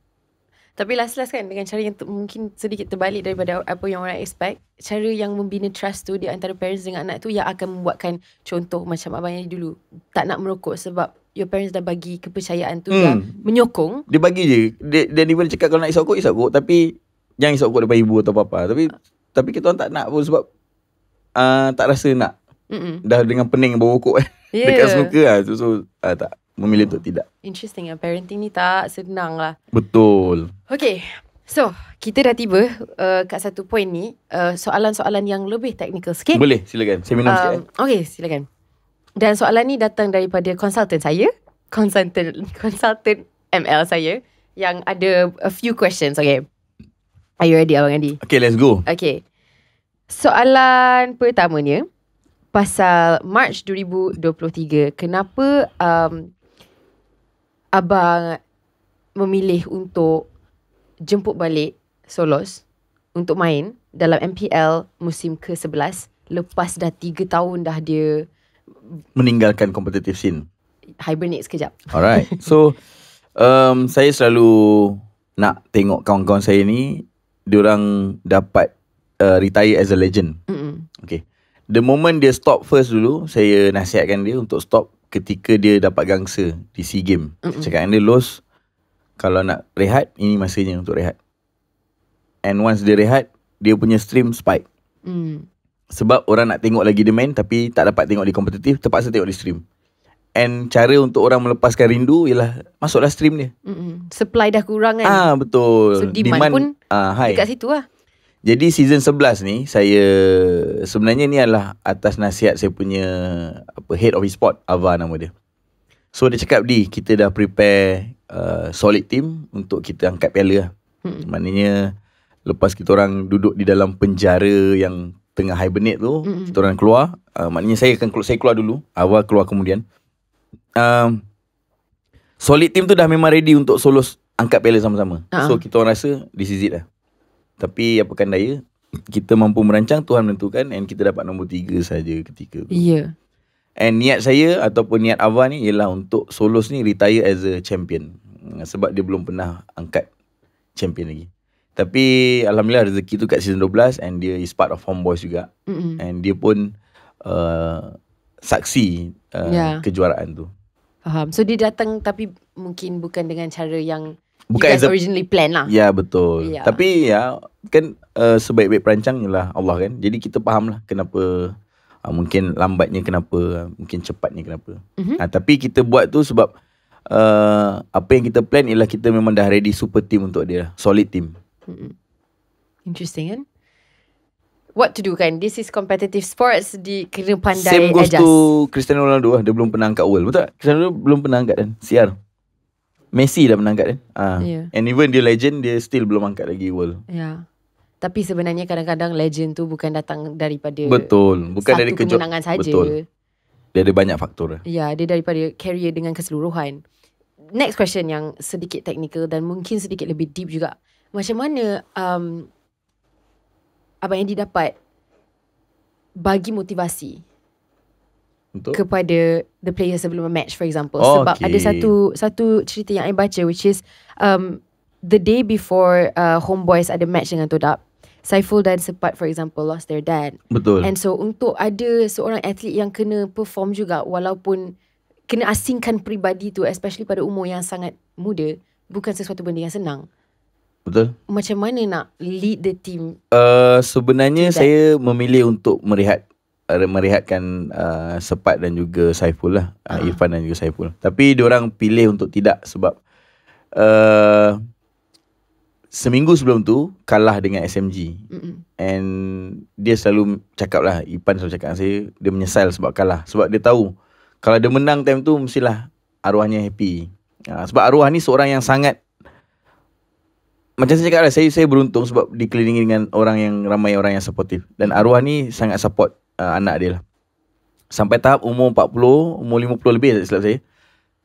Tapi last kan, dengan cara yang mungkin sedikit terbalik daripada apa yang orang expect, cara yang membina trust tu di antara parents dengan anak tu yang akan membuatkan contoh macam abang yang dulu tak nak merokok sebab your parents dah bagi kepercayaan tu, dah menyokong. Dia bagi je. Dan dia boleh cakap kalau nak isap rokok, tapi jangan isap rokok depan ibu atau apa-apa. Tapi kita orang tak nak pun sebab tak rasa nak. Dah dengan pening bau rokok dekat snooker lah. So tak memilih untuk tidak. Interesting lah. Parenting ni tak senang lah. Betul. Okay. So kita dah tiba kat satu point ni, soalan-soalan yang lebih teknikal sikit. Boleh, silakan. Saya minum sikit. Okay, silakan. Dan soalan ni datang daripada konsultan saya, konsultan ML saya, yang ada a few questions. Okay, are you ready Abang Andi? Okay, let's go. Okay. Soalan pertamanya pasal March 2023. Kenapa abang memilih untuk jemput balik Solos untuk main dalam MPL musim ke-11 lepas dah 3 tahun dah dia meninggalkan competitive scene, hibernate sekejap? Alright. So saya selalu nak tengok kawan-kawan saya ni, diorang dapat retire as a legend. Okay. The moment dia stop first dulu, saya nasihatkan dia untuk stop ketika dia dapat gangsa di SEA Games. Cakap dengan dia, Los, kalau nak rehat, ini masanya untuk rehat. And once dia rehat, dia punya stream spike. Sebab orang nak tengok lagi dia main, tapi tak dapat tengok di kompetitif, terpaksa tengok di stream. And cara untuk orang melepaskan rindu ialah masuklah stream dia. Supply dah kurang kan? Betul. So demand pun high. dekat situ lah. Jadi season 11 ni, saya sebenarnya ni adalah atas nasihat saya punya head of e-sport, Ava nama dia. So dia cakap, kita dah prepare solid team untuk kita angkat piala lah. Maknanya lepas kita orang duduk di dalam penjara yang tengah hibernate tu, kita orang keluar. Maknanya saya keluar dulu, Ava keluar kemudian. Solid team tu dah memang ready untuk Solos angkat piala sama-sama. So kita orang rasa this is it lah. Tapi apakan daya, kita mampu merancang, Tuhan menentukan, and kita dapat nombor 3 saja ketika tu. Ya. And niat saya ataupun niat Ava ni ialah untuk Solos ni retire as a champion. Sebab dia belum pernah angkat champion lagi. Tapi alhamdulillah rezeki tu kat season 12, and dia is part of Homeboys juga. And dia pun saksi kejuaraan tu. Faham. So dia datang tapi mungkin bukan dengan cara yang bukan you guys originally plan lah. Ya, betul. Tapi kan sebaik-baik perancang ialah Allah kan. Jadi kita faham lah kenapa mungkin lambatnya kenapa, mungkin cepatnya kenapa. Tapi kita buat tu sebab apa yang kita plan ialah kita memang dah ready super team untuk dia, solid team. Interesting kan? What to do kan? This is competitive sports, kena pandai Same goes adjust. to Cristiano Ronaldo lah. Dia belum pernah angkat world. Betul tak? Cristiano Ronaldo belum pernah angkat kan CR. Messi dah pernah angkat kan. Yeah. And even dia legend, dia still belum angkat lagi world. Ya. Tapi sebenarnya kadang-kadang legend tu bukan datang daripada Betul. Bukan satu dari kemenangan saja. Betul. Dia ada banyak faktor. Ya, dia daripada career dengan keseluruhan. Next question yang sedikit technical dan mungkin sedikit lebih deep juga. Macam mana Abang Andy dapat bagi motivasi Untuk kepada the player sebelum match, for example. Oh, Sebab okay. ada satu cerita yang I baca, which is the day before Homeboys ada match dengan Todap, Saiful dan Sepat, for example, lost their dad. betul. And so untuk ada seorang atlet yang kena perform juga, walaupun kena asingkan peribadi tu, especially pada umur yang sangat muda, bukan sesuatu benda yang senang. Betul. Macam mana nak lead the team? Sebenarnya saya memilih untuk merehatkan Sepat dan juga Saiful lah. Irfan dan juga Saiful. Tapi diorang pilih untuk tidak sebab seminggu sebelum tu kalah dengan SMG. And dia selalu cakap lah, Ipan selalu cakap dengan saya, dia menyesal sebab kalah. Sebab dia tahu kalau dia menang time tu mestilah arwahnya happy. Sebab arwah ni seorang yang sangat, macam saya cakap lah, saya beruntung sebab dikelilingi dengan ramai orang yang supportive. Dan arwah ni sangat support anak dia lah. Sampai tahap umur 40, umur 50 lebih tak silap saya,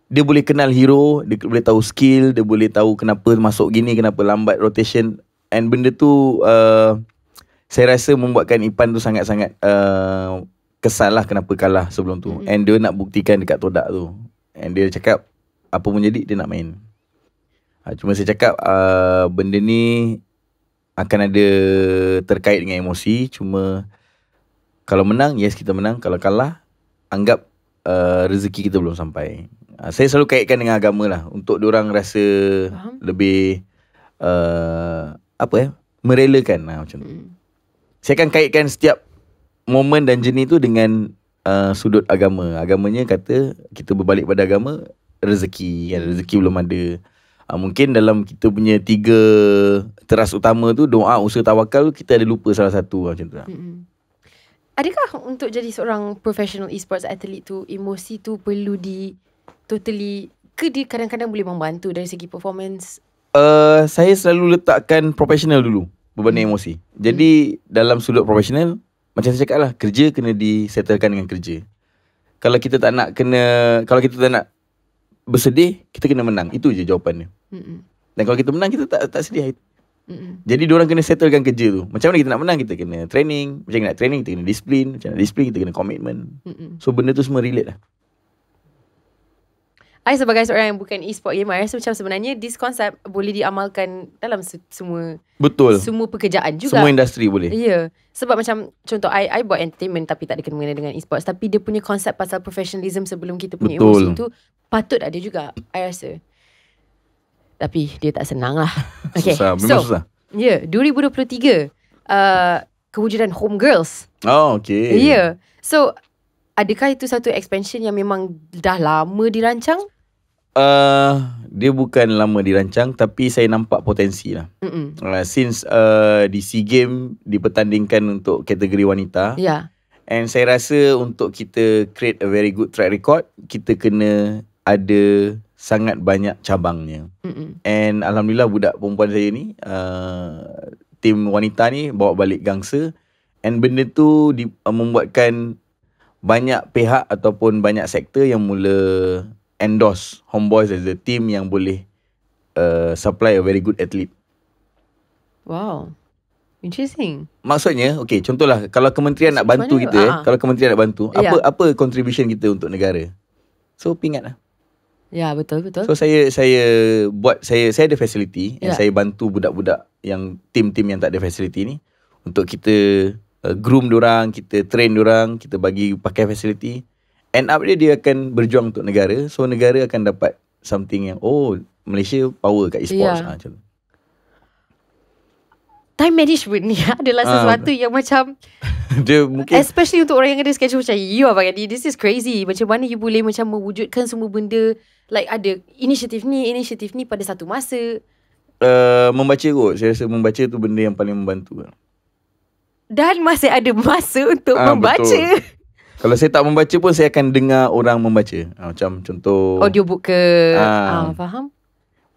dia boleh kenal hero, dia boleh tahu skill, dia boleh tahu kenapa masuk gini, kenapa lambat rotation. And benda tu saya rasa membuatkan Ipan tu sangat-sangat kesal lah kenapa kalah sebelum tu. And dia nak buktikan dekat Todak tu. And dia cakap apa pun jadi dia nak main. Cuma saya cakap benda ni akan ada terkait dengan emosi. Cuma kalau menang, yes kita menang. Kalau kalah, anggap rezeki kita belum sampai. Saya selalu kaitkan dengan agama lah, untuk diorang rasa lebih merelakan macam tu. Saya akan kaitkan setiap momen dan jenis tu dengan sudut agama. Agamanya kata kita berbalik pada agama, rezeki kan, rezeki belum ada. Mungkin dalam kita punya 3 teras utama tu, doa, usaha, tawakal, kita ada lupa salah satu macam tu lah. Adakah untuk jadi seorang professional esports athlete tu, emosi tu perlu totally, ke dia kadang-kadang boleh membantu dari segi performance? Saya selalu letakkan profesional dulu berbanding emosi. Jadi dalam sudut profesional, macam saya cakap lah, kerja kena disettlekan dengan kerja. Kalau kita tak nak bersedih, kita kena menang. Itu je jawapannya. Dan kalau kita menang, kita tak sedih. Jadi diorang kena settlekan kerja tu. Macam mana kita nak menang, kita kena training. Macam mana nak training, kita kena disiplin. Macam mana disiplin, kita kena komitmen. So benda tu semua relate lah. I sebagai seorang yang bukan e-sport gamer, I rasa macam sebenarnya this concept boleh diamalkan dalam semua pekerjaan juga. Semua industri boleh. Ya. Sebab macam contoh I buat entertainment tapi tak ada kena dengan e-sports, tapi dia punya konsep pasal professionalism sebelum kita punya emosi tu patut ada juga, I rasa. Tapi dia tak senang lah. Okay. Memang susah. Ya, 2023 kewujudan Homegirls. Oh, okay. Ya. So adakah itu satu expansion yang memang dah lama dirancang? Dia bukan lama dirancang, tapi saya nampak potensi lah. Since di SEA Games dipertandingkan untuk kategori wanita. Yeah. And saya rasa untuk kita create a very good track record, kita kena ada sangat banyak cabangnya. And alhamdulillah budak perempuan saya ni, tim wanita ni bawa balik gangsa. And benda tu membuatkan banyak pihak ataupun banyak sektor yang mula endorse Homeboys as the team yang boleh supply a very good athlete. Wow, interesting. Maksudnya, okay, contohlah kalau kementerian nak bantu kita, kalau kementerian nak bantu, apa contribution kita untuk negara? So pingat lah. Ya, betul. So saya ada facility, and saya bantu budak-budak yang tim-tim yang tak ada facility ni untuk kita groom diorang, kita train diorang, kita bagi pakai facility. End up dia akan berjuang untuk negara. So negara akan dapat something yang, Malaysia power kat e-sports. Macam tu. Time management ni adalah sesuatu yang macam dia mungkin, especially untuk orang yang ada schedule macam you, Abang Andy, this is crazy. Macam mana you boleh macam mewujudkan semua benda Like ada inisiatif ni pada satu masa. Membaca kot. Saya rasa membaca tu benda yang paling membantu. Dan masih ada masa untuk membaca. Betul. Kalau saya tak membaca pun, saya akan dengar orang membaca. Macam contoh audiobook ke. Faham?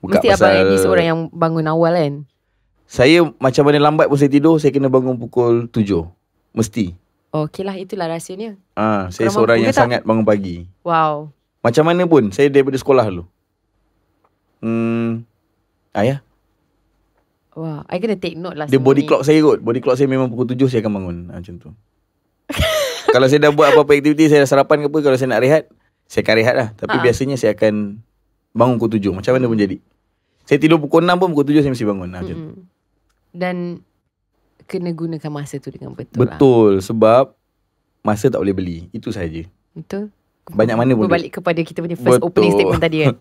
Mesti abang Eddie seorang yang bangun awal kan. Saya macam mana lambat pun saya tidur, saya kena bangun pukul 7. Mesti. Okey lah, itulah rahsianya. Saya seorang yang sangat bangun pagi. Wow. Macam mana pun, saya daripada sekolah dulu. Ya. Wah, I kena take note lah. Dia body clock saya kot. Body clock saya memang pukul 7 saya akan bangun. Macam tu. Kalau saya dah buat apa-apa aktiviti, saya dah sarapan ke apa, kalau saya nak rehat, saya akan rehat lah. Tapi biasanya saya akan bangun pukul 7. Macam mana pun jadi. Saya tidur pukul 6 pun, pukul 7 saya mesti bangun. Macam tu. Dan kena gunakan masa tu dengan betul. Betul. Sebab masa tak boleh beli. Itu sahaja. Betul. Banyak mana pun. Berbalik kepada kita punya first opening statement tadi kan.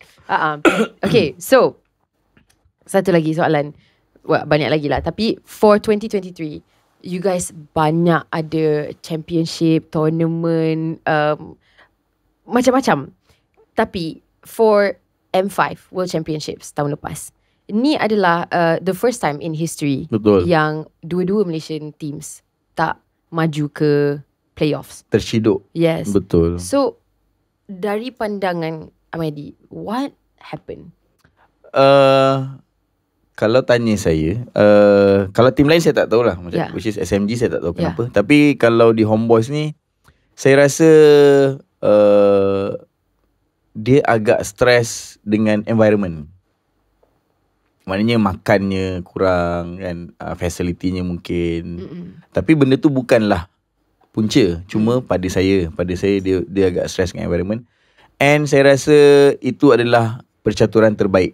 Okay, so satu lagi soalan. Banyak lagi lah. Tapi for 2023, you guys banyak ada championship, tournament, macam-macam. Tapi for M5 World Championships tahun lepas, ini adalah the first time in history. Betul. Yang dua-dua Malaysian teams tak maju ke playoffs. Terciduk. Yes. Betul. So dari pandangan Ahmadi, what happened? Kalau tanya saya, kalau tim lain saya tak tahulah, macam which is SMG saya tak tahu kenapa. Tapi kalau di Homeboys ni, saya rasa dia agak stres dengan environment. Maknanya makannya kurang kan, facility-nya mungkin. Tapi benda tu bukanlah punca. Cuma pada saya dia agak stres dengan environment. And saya rasa itu adalah percaturan terbaik.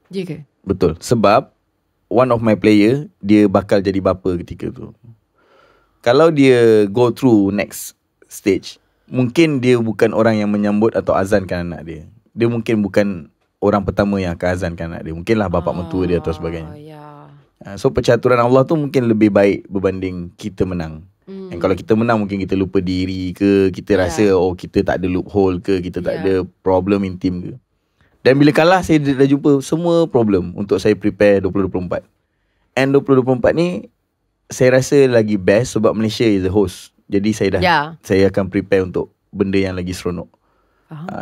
Ya ke? Betul. Sebab one of my player, dia bakal jadi bapa ketika tu. Kalau dia go through next stage, mungkin dia bukan orang yang menyambut atau azankan anak dia. Dia mungkin bukan orang pertama yang akan azankan anak dia. Mungkinlah bapa mentua dia atau sebagainya. So percaturan Allah tu mungkin lebih baik berbanding kita menang. Dan kalau kita menang, mungkin kita lupa diri ke, kita rasa kita tak ada loophole ke, kita tak ada problem in team ke. Dan bila kalah, saya dah jumpa semua problem untuk saya prepare 2024. And 2024 ni saya rasa lagi best sebab Malaysia is the host. Jadi saya akan prepare untuk benda yang lagi seronok.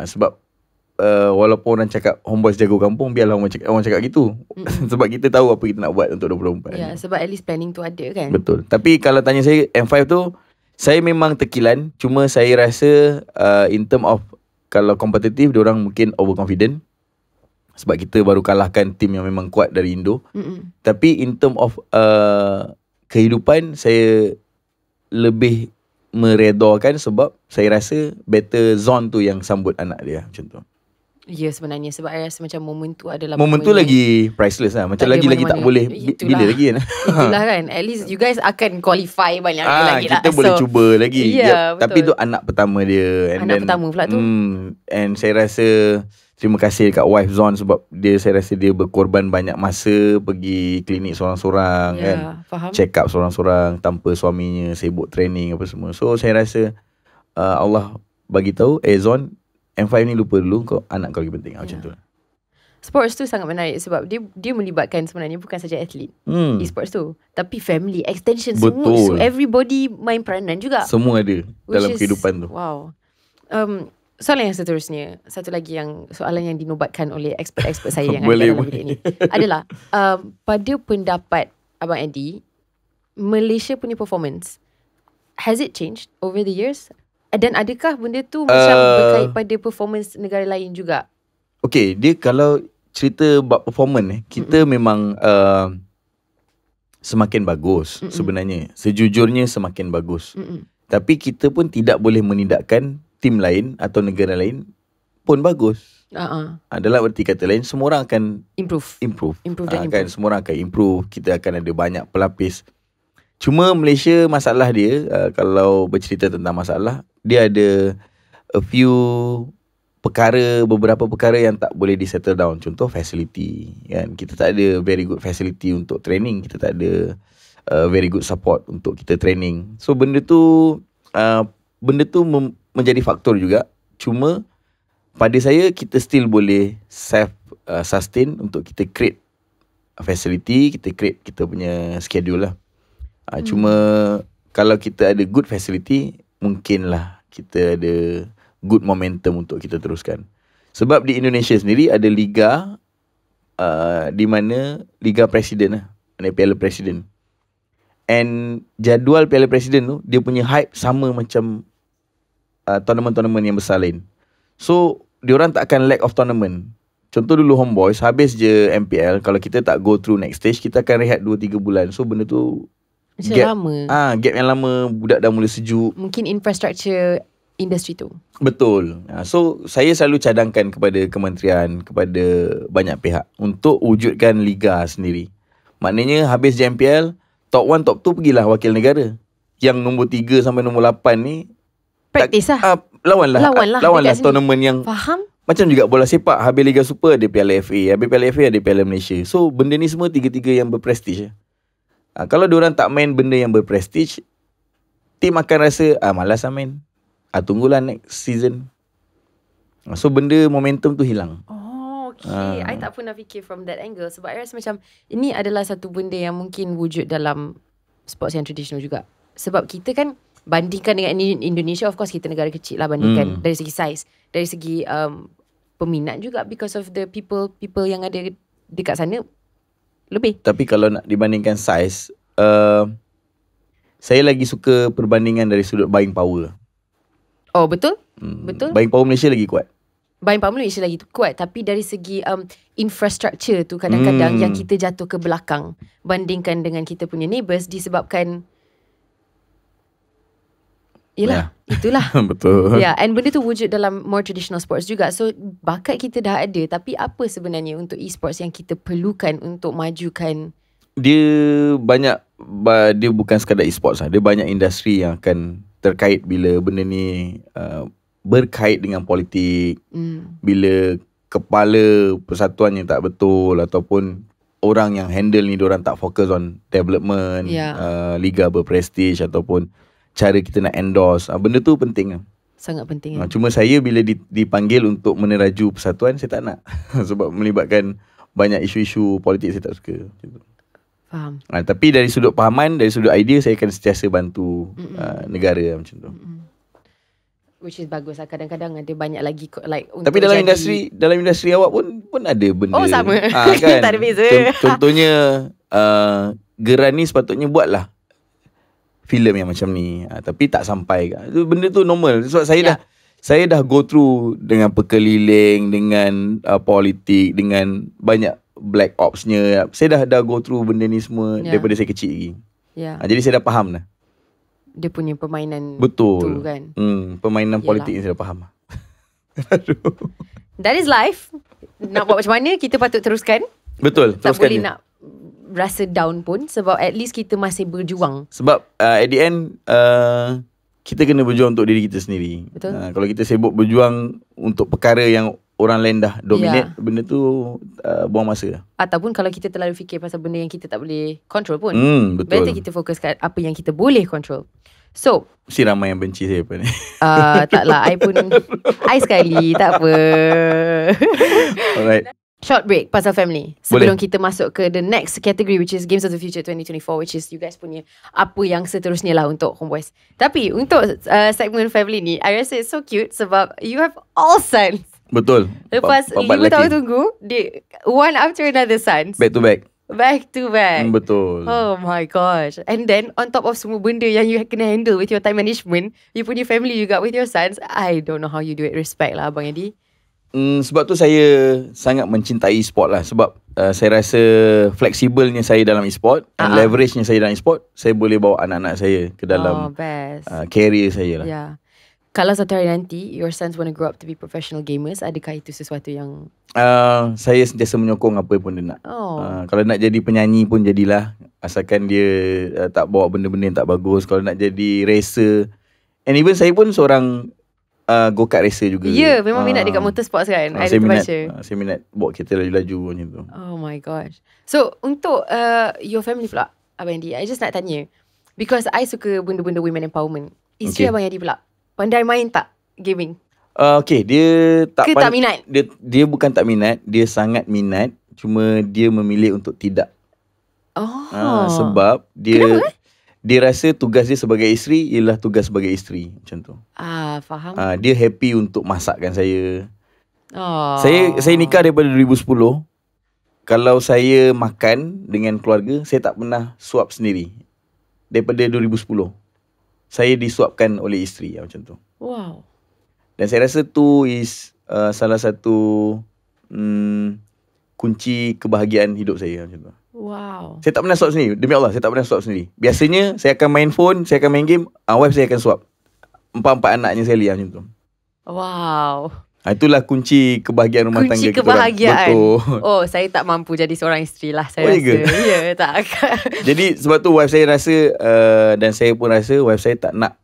Sebab walaupun orang cakap Homeboys jago kampung, biarlah orang cakap gitu. Sebab kita tahu apa kita nak buat untuk 2024. Sebab at least planning tu ada kan. Betul. Tapi kalau tanya saya, M5 tu saya memang tekilan. Cuma saya rasa in term of kalau kompetitif, diorang mungkin overconfident. Sebab kita baru kalahkan tim yang memang kuat dari Indo. Tapi in term of kehidupan, saya lebih meredakan sebab saya rasa better zone tu yang sambut anak dia. Macam tu. Ya sebenarnya. Sebab saya rasa macam momen tu adalah momen tu lagi priceless lah. Macam lagi tak boleh. Bila lagi kan. Itulah kan. At least you guys akan qualify banyak lagi lah. Kita boleh cuba lagi. Tapi betul. tu anak pertama dia. Anak pertama pula tu. And saya rasa terima kasih dekat wife Zon sebab saya rasa dia berkorban banyak masa pergi klinik seorang-seorang kan. Faham. Check up seorang-seorang tanpa suaminya, sibuk training apa semua. So saya rasa Allah bagi tahu Zon, M5 ni lupa dulu, kau anak kau lagi penting. Macam tu. Sports tu sangat menarik sebab dia melibatkan sebenarnya bukan saja atlet. E-sports tu, tapi family, extension. Betul. Semua. So everybody main peranan juga. Semua ada dalam kehidupan tu. Wow. Soalan yang seterusnya, satu lagi yang soalan yang dinobatkan oleh expert-expert saya yang ada dalam bilik ni adalah pada pendapat Abang Eddie, Malaysia punya performance, has it changed over the years? Dan adakah benda tu macam berkait pada performance negara lain juga? Okay, dia kalau cerita bab performance kita memang semakin bagus sebenarnya. Sejujurnya semakin bagus. Tapi kita pun tidak boleh menidakkan tim lain atau negara lain pun bagus. Dalam erti kata lain, semua orang akan improve dan improve. Semua orang akan improve. Kita akan ada banyak pelapis. Cuma Malaysia, masalah dia, kalau bercerita tentang masalah, dia ada beberapa perkara yang tak boleh di settle down. Contoh facility kan. Kita tak ada very good facility untuk training. Kita tak ada very good support untuk kita training. So benda tu menjadi faktor juga. Cuma pada saya kita still boleh self sustain untuk kita create facility, kita create kita punya schedule lah. Cuma kalau kita ada good facility, mungkinlah kita ada good momentum untuk kita teruskan. Sebab di Indonesia sendiri ada liga di mana Liga Presiden lah, Piala Presiden. And jadual Piala Presiden tu dia punya hype sama macam tournament-tournament yang besar lain. So diorang tak akan lack of tournament. Contoh dulu Homeboys, habis je MPL, kalau kita tak go through next stage, kita akan rehat 2-3 bulan. So benda tu macam lama. Gap yang lama, budak dah mula sejuk. Mungkin infrastructure industri tu. Betul. So saya selalu cadangkan kepada kementerian, kepada banyak pihak untuk wujudkan liga sendiri. Maknanya habis je MPL, top 1, top 2 pergilah wakil negara. Yang nombor 3 sampai nombor 8 ni praktis lah. Lawanlah tournament yang faham. Macam juga bola sepak, habis Liga Super ada Piala FA, habis Piala FA ada Piala Malaysia. So benda ni semua tiga-tiga yang berprestij. Kalau diorang tak main benda yang berprestij, tim akan rasa malas lah main. Tunggulah next season. So benda momentum tu hilang. Okay, I tak pernah fikir from that angle. Sebab I rasa macam ini adalah satu benda yang mungkin wujud dalam sports yang tradisional juga. Sebab kita kan bandingkan dengan Indonesia, of course kita negara kecil lah bandingkan dari segi size, dari segi peminat juga, because of the people yang ada dekat sana lebih. Tapi kalau nak dibandingkan size, saya lagi suka perbandingan dari sudut buying power. Oh betul? Betul. Buying power Malaysia lagi kuat. Buying power Malaysia lagi kuat. Tapi dari segi infrastructure tu kadang-kadang yang kita jatuh ke belakang bandingkan dengan kita punya neighbours, disebabkan yelah, itulah. Betul. And benda tu wujud dalam more traditional sports juga. So bakat kita dah ada, tapi apa sebenarnya untuk e-sports yang kita perlukan untuk majukan? Dia banyak, dia bukan sekadar e-sports lah. Dia banyak industri yang akan terkait bila benda ni berkait dengan politik. Bila kepala persatuan yang tak betul, ataupun orang yang handle ni diorang tak fokus on development, liga berprestij, ataupun cara kita nak endorse. Benda tu penting. Sangat penting. Cuma saya bila dipanggil untuk meneraju persatuan, saya tak nak. Sebab melibatkan banyak isu-isu politik, saya tak suka. Faham. Tapi dari sudut pahaman, dari sudut idea, saya akan sentiasa bantu negara macam tu. Which is bagus lah. Kadang-kadang ada banyak lagi like untuk tapi dalam industri awak pun ada benda. Oh sama. Kan? Tak ada beza. Contohnya Geran ni sepatutnya buatlah filem yang macam ni, tapi tak sampai. Benda tu normal. Sebab saya dah go through dengan perkeliling, dengan politik, dengan banyak black opsnya. Saya dah go through benda ni semua daripada saya kecil lagi. Jadi saya dah faham dah dia punya permainan. Betul tu kan. Permainan politik ni saya dah faham. That is life. Nak buat macam mana, kita patut teruskan. Betul, tak teruskan. boleh nak rasa down pun, sebab at least kita masih berjuang. Sebab at the end kita kena berjuang untuk diri kita sendiri. Betul. Kalau kita sibuk berjuang untuk perkara yang orang lain dah dominate, benda tu buang masa. Ataupun kalau kita terlalu fikir pasal benda yang kita tak boleh control pun, betul. better kita fokus kat apa yang kita boleh control. So mesti ramai yang benci saya apa ni. Taklah, I pun I sekali, tak apa. Alright. Short break pasal family sebelum kita masuk ke the next category, which is Games of the Future 2024, which is you guys punya apa yang seterusnya lah untuk Homeboys. Tapi untuk segmen family ni, I rasa it's so cute sebab you have all sons. Betul. Lepas 5 tahun tunggu, one after another sons. Back to back. Back to back. Betul. Oh my gosh. And then on top of semua benda yang you kena handle with your time management, you punya family juga with your sons. I don't know how you do it. Respect lah Abang Eddie. Sebab tu saya sangat mencintai e-sport lah. Sebab saya rasa fleksibelnya saya dalam e-sport, and leverage-nya saya dalam e-sport, saya boleh bawa anak-anak saya ke dalam career saya lah. Yeah. Kalau satu hari nanti your sons want to grow up to be professional gamers, adakah itu sesuatu yang saya sentiasa menyokong apa pun dia nak. Kalau nak jadi penyanyi pun jadilah, asalkan dia tak bawa benda-benda yang tak bagus. Kalau nak jadi racer, and even saya pun seorang go-kart racer juga. Memang minat dekat motorsports kan. Saya minat bawa kereta laju-laju macam tu. Oh my gosh. So untuk your family pula Abang Eddie, I just nak tanya, because I suka benda-benda women empowerment. Isteri Abang Eddie pula pandai main tak gaming? Okay, dia tak Ke tak minat? Dia bukan tak minat, dia sangat minat. Cuma dia memilih untuk tidak. Sebab dia Kenapa? Dia rasa tugas dia sebagai isteri ialah tugas sebagai isteri, macam tu. Faham. Dia happy untuk masakkan saya. Oh. Saya nikah daripada 2010. Kalau saya makan dengan keluarga, saya tak pernah suap sendiri. Daripada 2010. Saya disuapkan oleh isteri, macam tu. Wow. Dan saya rasa tu is salah satu kunci kebahagiaan hidup saya, macam tu. Wow. Saya tak pernah suap sendiri. Demi Allah, saya tak pernah suap sendiri. Biasanya saya akan main phone, saya akan main game, wife saya akan suap. 4 anaknya sekali macam tu. Wow. Itulah kunci kebahagiaan rumah tangga kita. Kunci kebahagiaan. Betul. Oh, saya tak mampu jadi seorang isteri lah, saya Oh, rasa. ke? Ya, tak. Jadi sebab tu wife saya rasa dan saya pun rasa wife saya tak nak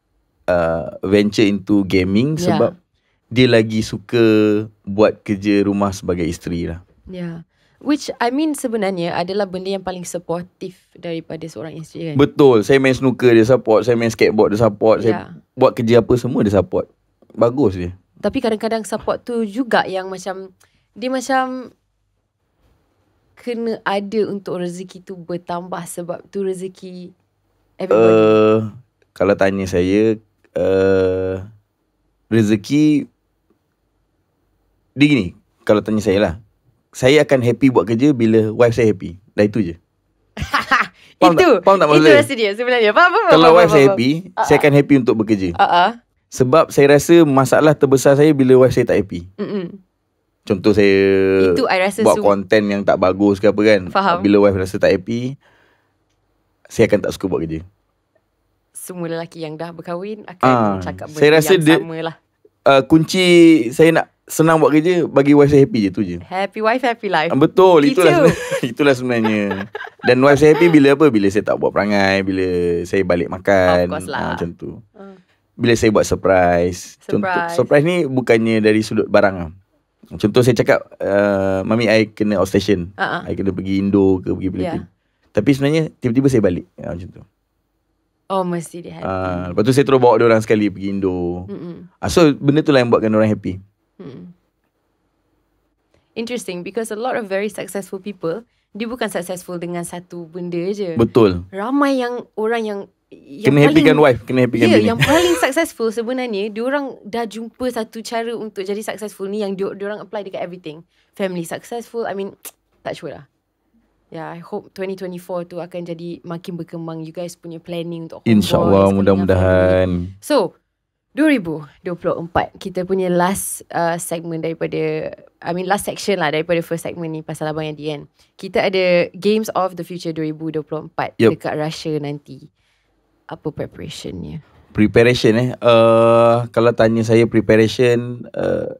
venture into gaming sebab dia lagi suka buat kerja rumah sebagai isteri lah. Yeah. Which I mean sebenarnya adalah benda yang paling supportive daripada seorang isteri kan. Betul. Saya main snooker dia support, saya main skateboard dia support, saya buat kerja apa semua dia support. Bagus dia. Tapi kadang-kadang support tu juga yang macam dia macam kena ada untuk rezeki tu bertambah sebab tu rezeki everybody. Kalau tanya saya rezeki dia gini, kalau tanya saya lah, saya akan happy buat kerja bila wife saya happy. Dah itu je. Faham tak maksud itu saya? rasa dia sebenarnya. Faham. Kalau wife saya happy, saya akan happy untuk bekerja. Sebab saya rasa masalah terbesar saya bila wife saya tak happy. Contoh saya itu I rasa buat konten yang tak bagus ke apa kan. Faham. Bila wife rasa tak happy, saya akan tak suka buat kerja. Semua lelaki yang dah berkahwin akan cakap benda saya rasa yang sama lah. Kunci saya nak senang buat kerja, bagi wife saya happy je, tu je. Happy wife, happy life. Betul, itulah sebenarnya. Dan wife saya happy bila apa? Bila saya tak buat perangai, bila saya balik makan. Of course lah. Macam tu. Bila saya buat surprise. Surprise ni bukannya dari sudut barang lah. Contoh saya cakap, Mami, I kena outstation. I kena pergi Indo ke, pergi Philippines. Tapi sebenarnya tiba-tiba saya balik. Macam tu. Oh, mesti dia happy. Lepas tu saya terus bawa diorang sekali pergi Indo. So benda tu lah yang buatkan diorang happy. Interesting, because a lot of very successful people, dia bukan successful dengan satu benda je. Betul. Ramai yang orang yang kena happykan wife, kena happykan bini. Yang paling successful sebenarnya, diorang dah jumpa satu cara untuk jadi successful ni yang diorang apply dekat everything. Family successful, I mean, tak sure lah. I hope 2024 tu akan jadi makin berkembang. You guys punya planning untuk homeboys. InsyaAllah, mudah-mudahan. So, 2024 kita punya last segment daripada, last section lah daripada first segment ni pasal Abang Yadi kan. Kita ada Games of the Future 2024 dekat Russia nanti. Apa preparationnya? Preparation kalau tanya saya preparation,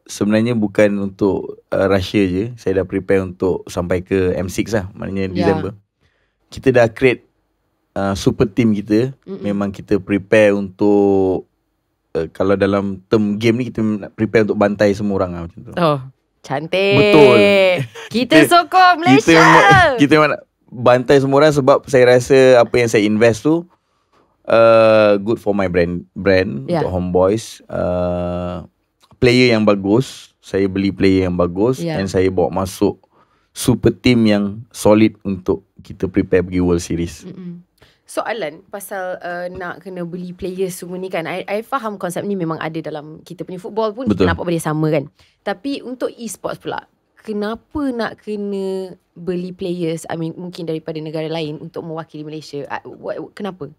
sebenarnya bukan untuk Russia je. Saya dah prepare untuk sampai ke M6 lah, maknanya Disember. Kita dah create super team kita. Memang kita prepare untuk kalau dalam term game ni, kita prepare untuk bantai semua orang lah, macam tu. Oh, cantik. Betul. Kita sokong Malaysia. Kita memang nak bantai semua orang sebab saya rasa apa yang saya invest tu good for my brand untuk Homeboys. Player yang bagus, saya beli player yang bagus, and saya bawa masuk super team yang solid untuk kita prepare pergi World Series. Soalan pasal nak kena beli players semua ni kan, I faham konsep ni memang ada dalam kita punya football pun. Betul. Kita nampak benda sama kan. Tapi untuk e-sports pula, kenapa nak kena beli players, mungkin daripada negara lain untuk mewakili Malaysia? Kenapa?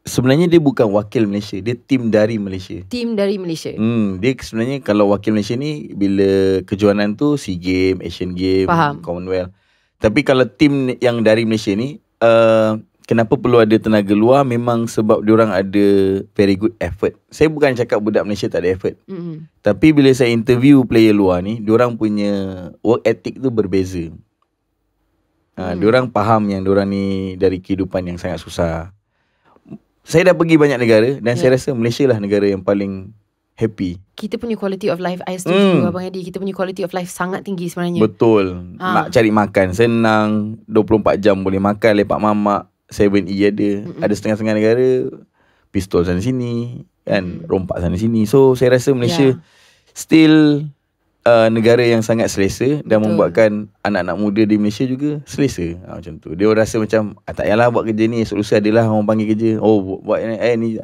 Sebenarnya dia bukan wakil Malaysia, dia tim dari Malaysia. Tim dari Malaysia. Dia sebenarnya kalau wakil Malaysia ni bila kejuanan tu SEA Games, Asian Games, Commonwealth. Tapi kalau tim yang dari Malaysia ni, kenapa perlu ada tenaga luar? Memang sebab diorang ada very good effort. Saya bukan cakap budak Malaysia tak ada effort. Tapi bila saya interview player luar ni, diorang punya work ethic tu berbeza. Diorang faham yang diorang ni dari kehidupan yang sangat susah. Saya dah pergi banyak negara dan saya rasa Malaysia lah negara yang paling happy. Kita punya quality of life, I setuju Abang Yadi, kita punya quality of life sangat tinggi sebenarnya. Betul. Nak cari makan senang, 24 jam boleh makan, lepak mamak, 7E ada. Ada setengah-setengah negara pistol sana sini, kan, rompak sana sini. So saya rasa Malaysia still negara yang sangat selesa dan membuatkan anak-anak muda di Malaysia juga selesa. Macam tu. Dia rasa macam tak payahlah buat kerja ni, esok lusa adalah orang panggil kerja. Buat ni.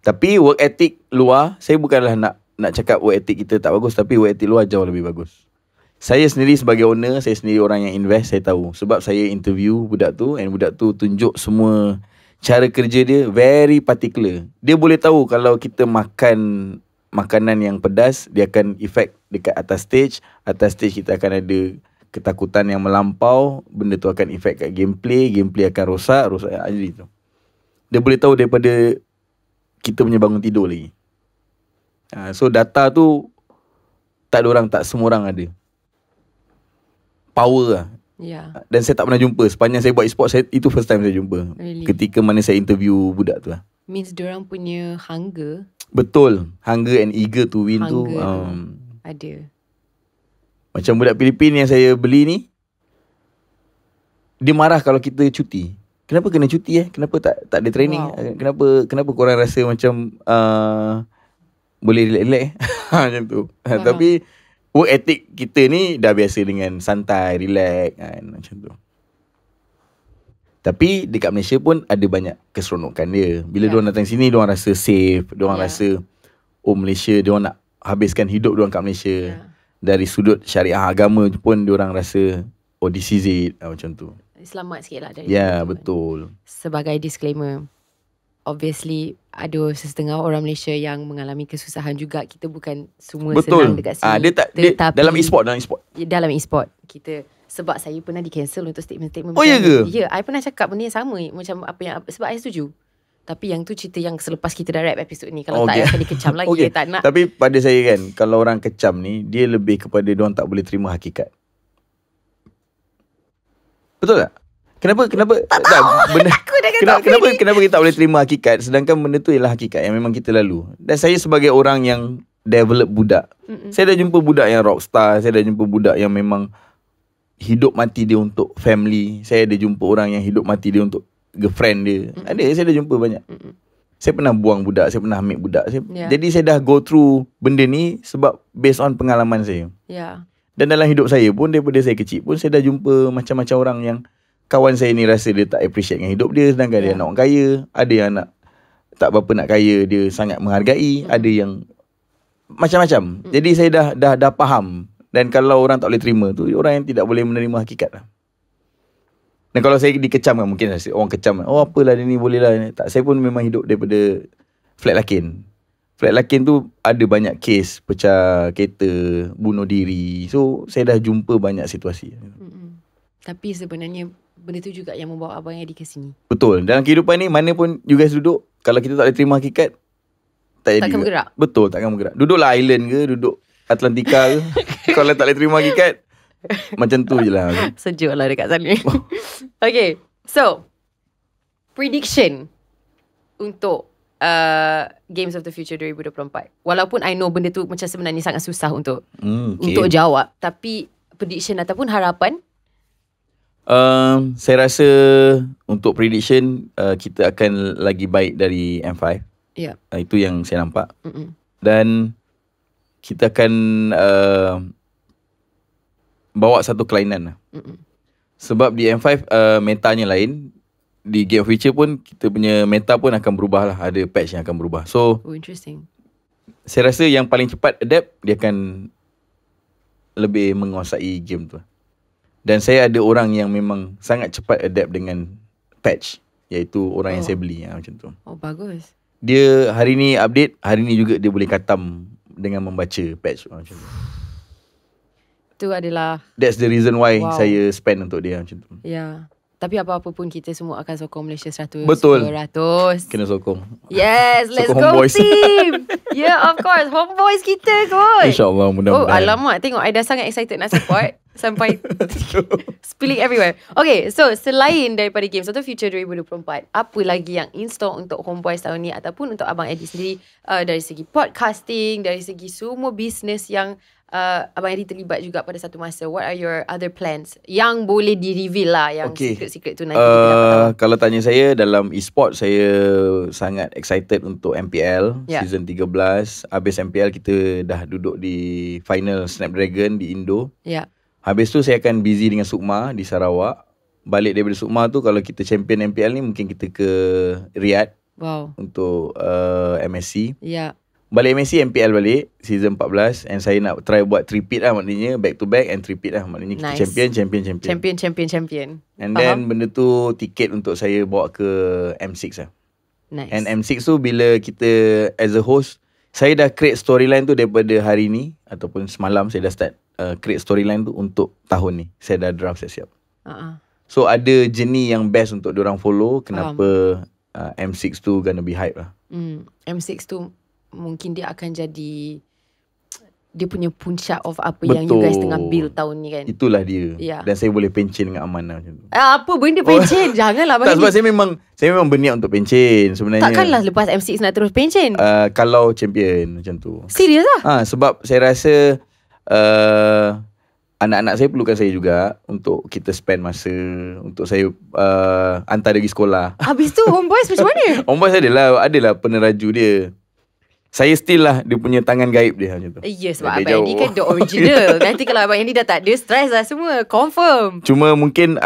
Tapi work ethic luar, saya bukanlah nak cakap work ethic kita tak bagus, tapi work ethic luar jauh lebih bagus. Saya sendiri sebagai owner, saya sendiri orang yang invest, saya tahu. Sebab saya interview budak tu, and budak tu tunjuk semua cara kerja dia very particular. Dia boleh tahu kalau kita makan makanan yang pedas, dia akan efek dekat atas stage. Atas stage kita akan ada ketakutan yang melampau, benda tu akan efek kat gameplay akan rosak jadi tu. Dia boleh tahu daripada kita punya bangun tidur lagi. So data tu tak ada orang, tak semua orang ada. Power lah. Dan saya tak pernah jumpa sepanjang saya buat e-sport, itu first time saya jumpa. Really? Ketika mana saya interview budak tu lah. Means diorang punya hunger. Betul. Hunger and eager to win tu ada. Macam budak Filipin yang saya beli ni, dia marah kalau kita cuti. Kenapa kena cuti Kenapa tak ada training? Kenapa korang rasa macam boleh relax macam tu. Tapi work ethic kita ni dah biasa dengan santai, relax kan, macam tu. Tapi dekat Malaysia pun ada banyak keseronokan dia. Bila diorang datang sini, diorang rasa safe, diorang rasa Malaysia, diorang nak habiskan hidup diorang kat Malaysia. Dari sudut syariah agama pun diorang rasa this is it, macam tu. Selamat sikit lah dari betul. Sebagai disclaimer, obviously ada setengah orang Malaysia yang mengalami kesusahan juga. Kita bukan semua senang dekat sini. Dalam e-sport kita, sebab saya pernah di-cancel untuk statement-statement. Ya ke? Ya, I pernah cakap benda yang sama macam apa yang, sebab I setuju. Tapi yang tu cerita yang selepas kita dah wrap episod ni. Kalau tak akan dikecam lagi. Tak nak. Tapi pada saya kan, kalau orang kecam ni, dia lebih kepada diorang tak boleh terima hakikat. Betul tak? Kenapa tak tahu. Kenapa kita tak boleh terima hakikat, sedangkan benda tu ialah hakikat yang memang kita lalu. Dan saya sebagai orang yang develop budak, saya dah jumpa budak yang rockstar, saya dah jumpa budak yang memang hidup mati dia untuk family. Saya ada jumpa orang yang hidup mati dia untuk girlfriend dia. Saya dah jumpa banyak. Saya pernah buang budak, saya pernah ambil budak. Jadi saya dah go through benda ni sebab based on pengalaman saya. Dan dalam hidup saya pun, daripada saya kecil pun, saya dah jumpa macam-macam orang yang kawan saya ni rasa dia tak appreciate dengan hidup dia, sedangkan dia anak orang kaya. Ada yang anak tak berapa nak kaya, dia sangat menghargai. Ada yang macam-macam. Jadi saya dah faham. Dan kalau orang tak boleh terima tu, orang yang tidak boleh menerima hakikat lah. Dan kalau saya dikecam kan, mungkin orang kecam, apalah dia ni, boleh lah. Tak, saya pun memang hidup daripada flat lakin. Flat lakin tu ada banyak kes pecah kereta, bunuh diri. So saya dah jumpa banyak situasi. Tapi sebenarnya benda tu juga yang membawa Abang Eddie ke sini. Betul. Dalam kehidupan ni, mana pun you guys duduk, kalau kita tak boleh terima hakikat, takkan bergerak. Betul, takkan bergerak. Duduklah island ke, duduk Atlantika ke. Kalau tak boleh terima hakikat, macam tu je lah. Sejuk lah dekat sana. Okay, so prediction untuk Games of the Future 2024. Walaupun I know benda tu macam sebenarnya sangat susah untuk jawab, tapi prediction ataupun harapan. Saya rasa untuk prediction, kita akan lagi baik dari M5. Itu yang saya nampak. Dan kita akan bawa satu kelainan lah. Sebab di M5 metanya lain. Di Game of Future pun kita punya meta pun akan berubah lah. Ada patch yang akan berubah. So interesting. Saya rasa yang paling cepat adapt, dia akan lebih menguasai game tu. Dan saya ada orang yang memang sangat cepat adapt dengan patch, iaitu orang yang saya beli macam tu. Bagus. Dia hari ni update, hari ni juga dia boleh khatam dengan membaca patch macam tu. Itu adalah, that's the reason why saya spend untuk dia macam tu. Tapi apa-apa pun kita semua akan sokong Malaysia 100%. Betul. 100%. Kena sokong. Yes, let's sokong go homeboys. Team. Of course, homeboys kita kot. InsyaAllah, mudah-mudahan. Alamak, tengok I dah sangat excited nak support. Sampai spilling everywhere. Okay, so selain daripada Games of the Future 2024, apa lagi yang in store untuk homeboys tahun ni, ataupun untuk Abang Eddie sendiri, dari segi podcasting, dari segi semua business yang Abang Edi terlibat juga pada satu masa. What are your other plans? Yang boleh di-reveal lah. Yang secret-secret tu nanti kita dapat tahu. Kalau tanya saya, dalam e-sport saya sangat excited untuk MPL season 13. Habis MPL kita dah duduk di final Snapdragon di Indo. Habis tu saya akan busy dengan Sukma di Sarawak. Balik daripada Sukma tu, kalau kita champion MPL ni, mungkin kita ke Riyadh untuk MSC. Balik MSC, MPL balik season 14. And saya nak try buat repeat lah, maknanya back to back and repeat lah. Maknanya kita champion. And then benda tu tiket untuk saya bawa ke M6 lah. And M6 tu bila kita as a host, saya dah create storyline tu daripada hari ni ataupun semalam saya dah start create storyline tu untuk tahun ni. Saya dah draft siap-siap. So ada journey yang best untuk diorang follow. Kenapa M6 tu gonna be hype lah. M6 tu mungkin dia akan jadi dia punya puncak of apa yang you guys tengah build tahun ni kan. Itulah dia. Dan saya boleh pencen dengan Amanah macam tu. Apa benda pencen? Janganlah bagi. Tak, sebab saya memang berniat untuk pencen sebenarnya. Takkanlah lepas M6 nak terus pencen. Kalau champion macam tu. Serius lah? Sebab saya rasa anak-anak saya perlukan saya juga untuk kita spend masa, untuk saya hantar dia pergi sekolah. Habis tu Homeboys macam mana? Homeboys adalah peneraju dia. Saya still lah dia punya tangan gaib dia macam tu. Sebab Abang Andy kan the original. Nanti kalau Abang Andy dah tak ada, stress lah semua. Confirm. Cuma mungkin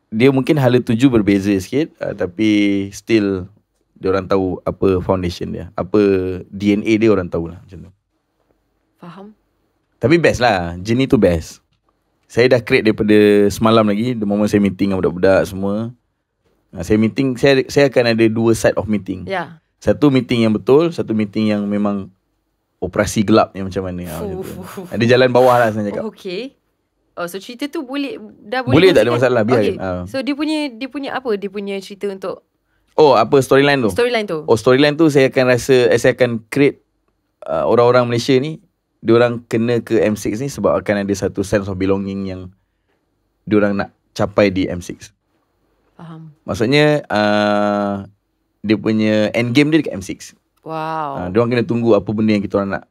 dia mungkin hala tuju berbeza sikit, tapi still dia orang tahu apa foundation dia, apa DNA dia, orang tahu lah macam tu. Faham. Tapi best lah, journey tu best. Saya dah create daripada semalam lagi. The moment saya meeting dengan budak-budak semua, saya akan ada dua side of meeting. Satu meeting yang betul, satu meeting yang memang operasi gelap ni macam mana. Ada jalan bawah lah saya cakap. So cerita tu boleh tak ada masalah, biar. So dia punya apa? Dia punya cerita untuk apa storyline tu? Storyline tu saya akan create orang-orang Malaysia ni, diorang kena ke M6 ni sebab akan ada satu sense of belonging yang diorang nak capai di M6. Faham. Maksudnya dia punya end game dia dekat M6. Diorang kena tunggu apa benda yang kita orang nak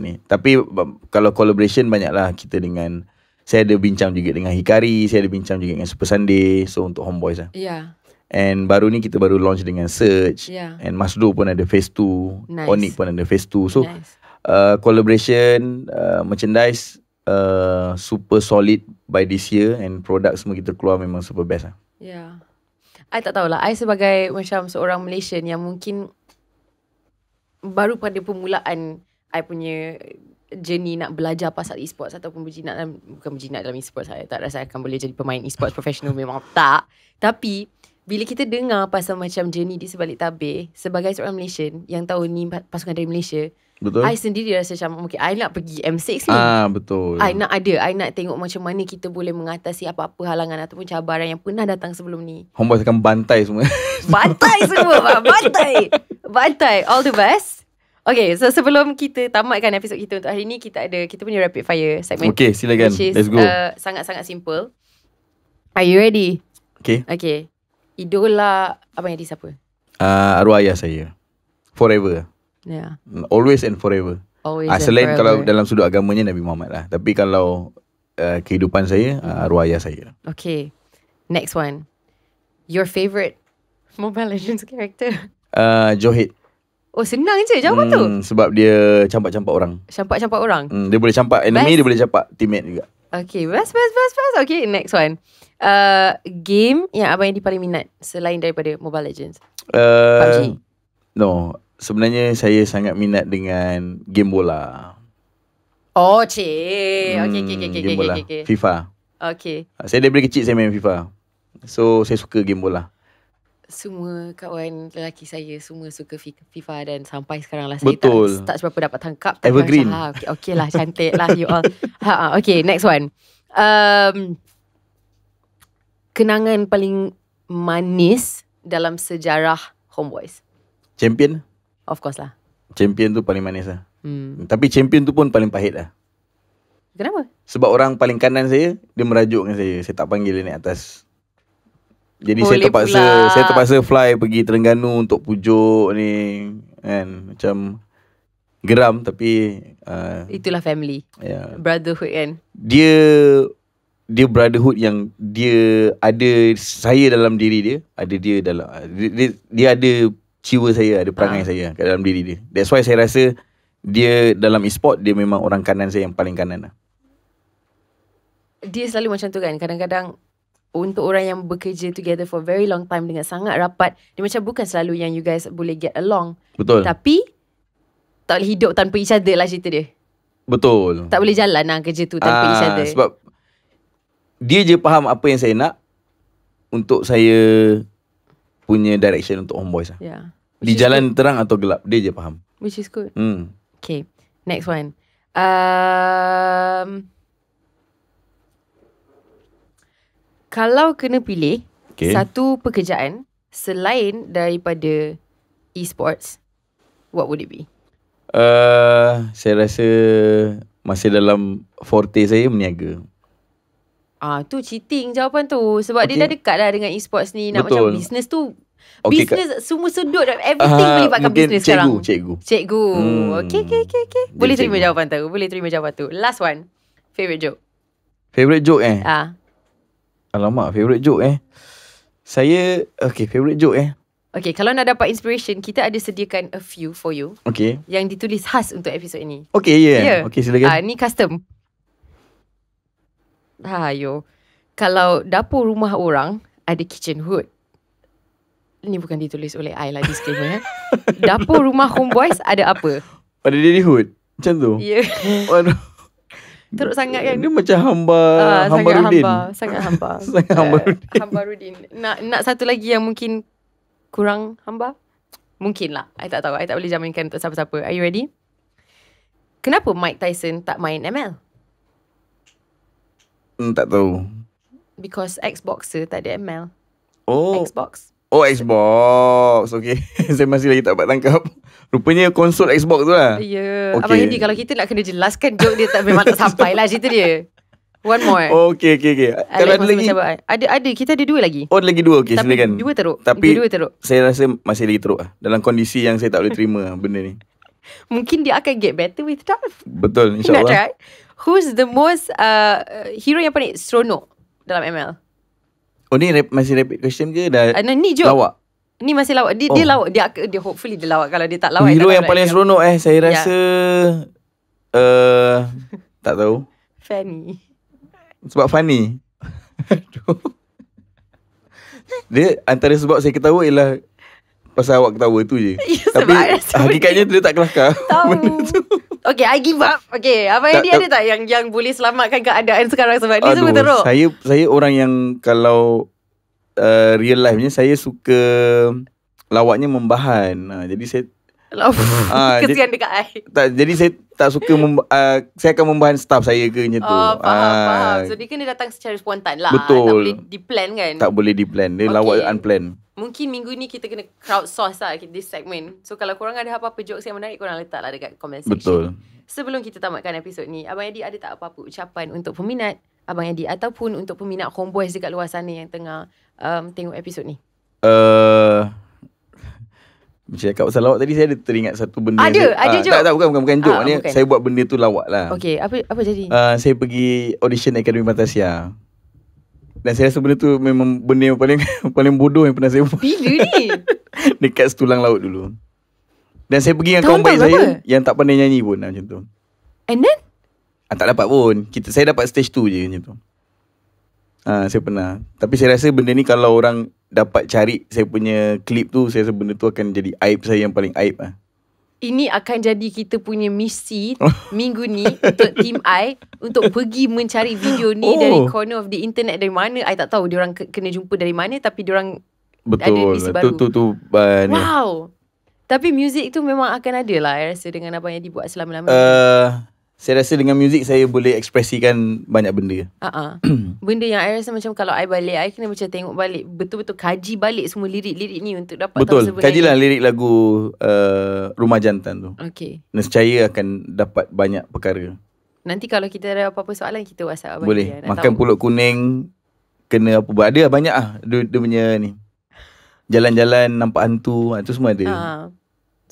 ni. Tapi kalau collaboration banyaklah kita dengan, saya ada bincang juga dengan Hikari, saya ada bincang juga dengan Super Sunday. So untuk Homeboys lah. And baru ni kita baru launch dengan Search. And Masdo pun ada phase 2. Onyx pun ada phase 2. So collaboration, merchandise super solid by this year. And product semua kita keluar memang super best lah. I tak tahulah. I sebagai macam seorang Malaysian yang mungkin baru pada permulaan I punya journey nak belajar pasal e-sports ataupun bukan berjinak dalam e-sports. Saya tak rasa I akan boleh jadi pemain e-sports profesional, memang tak. Tapi bila kita dengar pasal macam journey di sebalik tabir, sebagai seorang Malaysian yang tahu ni pasukan dari Malaysia, I sendiri rasa macam okay, I nak pergi M6 ni. Betul. I nak tengok macam mana kita boleh mengatasi apa-apa halangan ataupun cabaran yang pernah datang sebelum ni. Homeboys akan bantai semua. Bantai semua. Bantai. All the best. Okay, so sebelum kita tamatkan episod kita untuk hari ni, kita punya rapid fire segment. Okay, silakan. Let's go. Sangat-sangat simple. Are you ready? Okay. Idola Abang Edi siapa? Arwah ayah saya. Forever. Always and forever. Selain kalau dalam sudut agamanya Nabi Muhammad lah. Tapi kalau kehidupan saya, arwah ayah saya. Okay. Next one. Your favourite Mobile Legends character? Johid. Senang je jawapan tu. Sebab dia campak-campak orang. Campak-campak orang? Dia boleh campak enemy, dia boleh campak teammate juga. Okay, best. Okay, next one. Game yang Abang Edi paling minat selain daripada Mobile Legends? PUBG? No. Sebenarnya saya sangat minat dengan game bola. Okay. Game bola. FIFA. Okay. Saya daripada kecil saya main FIFA. So saya suka game bola. Semua kawan lelaki saya semua suka FIFA dan sampai sekarang lah saya tak seberapa dapat tangkap. Evergreen. Okay lah, cantik lah you all. Okay, next one. Kenangan paling manis dalam sejarah Homeboys? Champion. Of course lah. Champion tu paling manis lah. Tapi champion tu pun paling pahit lah. Kenapa? Sebab orang paling kanan saya, dia merajuk dengan saya. Saya tak panggil dia naik atas. Jadi saya terpaksa fly pergi Terengganu untuk pujuk ni kan. Macam geram tapi Itulah family. ya, Brotherhood kan. dia brotherhood yang dia ada saya dalam diri dia, ada dia dalam dia ada jiwa saya, ada perangai saya kat dalam diri dia. That's why saya rasa dia dalam e-sport dia memang orang kanan saya yang paling kanan lah. Dia selalu macam tu kan. Kadang-kadang untuk orang yang bekerja together for very long time dengan sangat rapat, dia macam bukan selalu yang you guys boleh get along. Betul. Tapi tak boleh hidup tanpa each other lah cerita dia. Betul. Tak boleh jalan lah kerja tu tanpa each other. Sebab dia je faham apa yang saya nak untuk saya punya direction untuk Homeboys lah. Yeah. Di jalan terang atau gelap, dia je faham. Which is good. Hmm. Okay, next one. Kalau kena pilih satu pekerjaan selain daripada e-sports, what would it be? Saya rasa masih dalam forte saya meniaga. Tu cheating jawapan tu. Sebab dia dah dekat dah dengan e-sports ni. Nak Betul. macam business tu. Okay, Business semua sudut, everything melibatkan business sekarang. Cikgu. Okay. Boleh terima jawapan tu. Last one. Favorite joke. Favorite joke Alamak, favorite joke Saya favorite joke Okay, kalau nak dapat inspiration, kita ada sediakan a few for you. Okay. Yang ditulis khas untuk episod ini. Okay, yeah. Okay, silakan. Ni custom. Kalau dapur rumah orang ada kitchen hood. Ni bukan ditulis oleh I lah, disclaimer. Dapur rumah Homeboys ada apa? Ada Daddy Hood. Macam tu. Ya. Waduh. Teruk sangat kan? Dia macam hamba Rudin. Sangat hamba. Sangat hamba Rudin. Hamba Rudin. Nak satu lagi yang mungkin kurang hamba? Mungkin lah. I tak tahu. I tak boleh jaminkan untuk siapa-siapa. Are you ready? Kenapa Mike Tyson tak main ML? Tak tahu. Because Xboxer tak ada ML. Xbox. Okay. Saya masih lagi tak dapat tangkap. Rupanya konsol Xbox tu lah. Ya. Abang Andy, kalau kita nak kena jelaskan joke dia memang tak sampai lah cerita dia. One more. Okay. Kalau ada lagi, ada. Kita ada dua lagi. lagi dua. Okay, tapi silakan. Dua teruk. Tapi dua teruk. Saya rasa masih lagi teruk lah. Dalam kondisi yang saya tak boleh terima benda ni. Mungkin dia akan get better with time. Betul, Nak insyaAllah. try? Who's the most hero yang paling seronok dalam ML? Ni masih rapid question ke? Dah Ni joke. lawak? Ni masih lawak. Dia lawak. Dia hopefully dia lawak. Kalau dia tak lawak, Hero tak yang paling seronok saya rasa tak tahu. Fanny. Sebab funny. Aduh. Dia antara sebab saya ketawa ialah pasal awak ketawa tu je. Sebab Tapi hakikatnya dia tak kelakar. Tahu. Okay, I give up. Okay, Abang Andy ada tak yang boleh selamatkan keadaan sekarang? Sebab ni semua teruk. Saya orang yang kalau real life-nya saya suka lawaknya membahan. Jadi saya kesian dekat I. jadi saya tak suka saya akan membahan staff saya ke macam tu. Faham. So dia kena datang secara spontan lah. Betul. Tak boleh di-plan kan? Tak boleh di-plan. Dia lawak unplanned. Mungkin minggu ni kita kena crowdsource lah this segment. So kalau korang ada apa-apa jokes yang menarik, korang letak lah dekat comment section. Betul. Sebelum kita tamatkan episod ni, Abang Andy ada tak apa-apa ucapan untuk peminat Abang Andy ataupun untuk peminat Homeboys dekat luar sana yang tengah tengok episod ni? Macam cakap pasal lawak tadi, saya ada teringat satu benda. Ada joke? Tak, bukan joke ni. Bukan. Saya buat benda tu lawak lah. Okay, apa jadi? Saya pergi audition Akademi Fantasia. Dan saya rasa benda tu memang benda yang paling bodoh yang pernah saya buat. Bila ni? Dekat Setulang Laut dulu. Dan saya pergi dengan Tahun kawan baik berapa? saya yang tak pandai nyanyi pun macam tu. And then? Tak dapat pun. Saya dapat stage 2 je macam tu. Saya pernah. Tapi saya rasa benda ni kalau orang dapat cari saya punya klip tu, saya rasa benda tu akan jadi aib saya yang paling aib lah. Ini akan jadi kita punya misi minggu ni untuk team I untuk pergi mencari video ni dari corner of the internet. Dari mana I tak tahu. Diorang kena jumpa dari mana, tapi diorang ada misi baru. Tu wow. Tapi muzik tu memang akan ada lah, I rasa, dengan Abang Yadi buat selama-lamanya. Saya rasa dengan muzik saya boleh ekspresikan banyak benda. Benda yang I rasa macam kalau I balik, I kena macam tengok balik, betul-betul kaji balik semua lirik-lirik ni untuk dapat tahu sebenarnya. Kajilah lirik lagu Rumah Jantan tu. Okay. Nescaya akan dapat banyak perkara. Nanti kalau kita ada apa-apa soalan, kita WhatsApp Abang boleh. Yadi. Makan pulut kuning, kena apa buat. Ada banyak dia punya ni. Jalan-jalan nampak hantu, tu semua ada.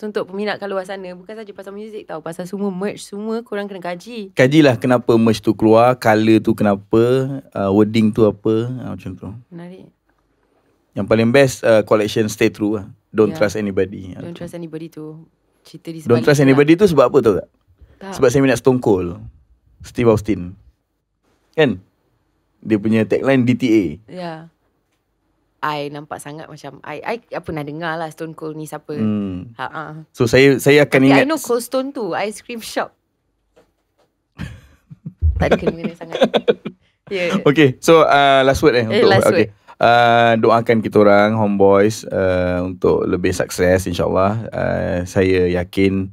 So untuk peminat kat luar sana, bukan saja pasal muzik tau, pasal semua merch semua korang kena kaji. Kajilah kenapa merch tu keluar, colour tu kenapa, wording tu apa, macam tu. Menarik. Yang paling best collection stay true lah. Don't trust anybody. Don't trust anybody tu. Cerita di sebalik Don't trust tu anybody tu sebab apa tahu tak? Tak. Sebab saya minat Stone Cold, Steve Austin. Kan? Dia punya tagline DTA. Ya. I nampak sangat macam I pernah dengar lah Stone Cold ni siapa. So saya akan Tapi ingat. I know Cold Stone tu ice cream shop. Tak ada kena-mena sangat. Yeah. Okay, so last word Last word. Doakan kita orang homeboys untuk lebih sukses insyaAllah. Saya yakin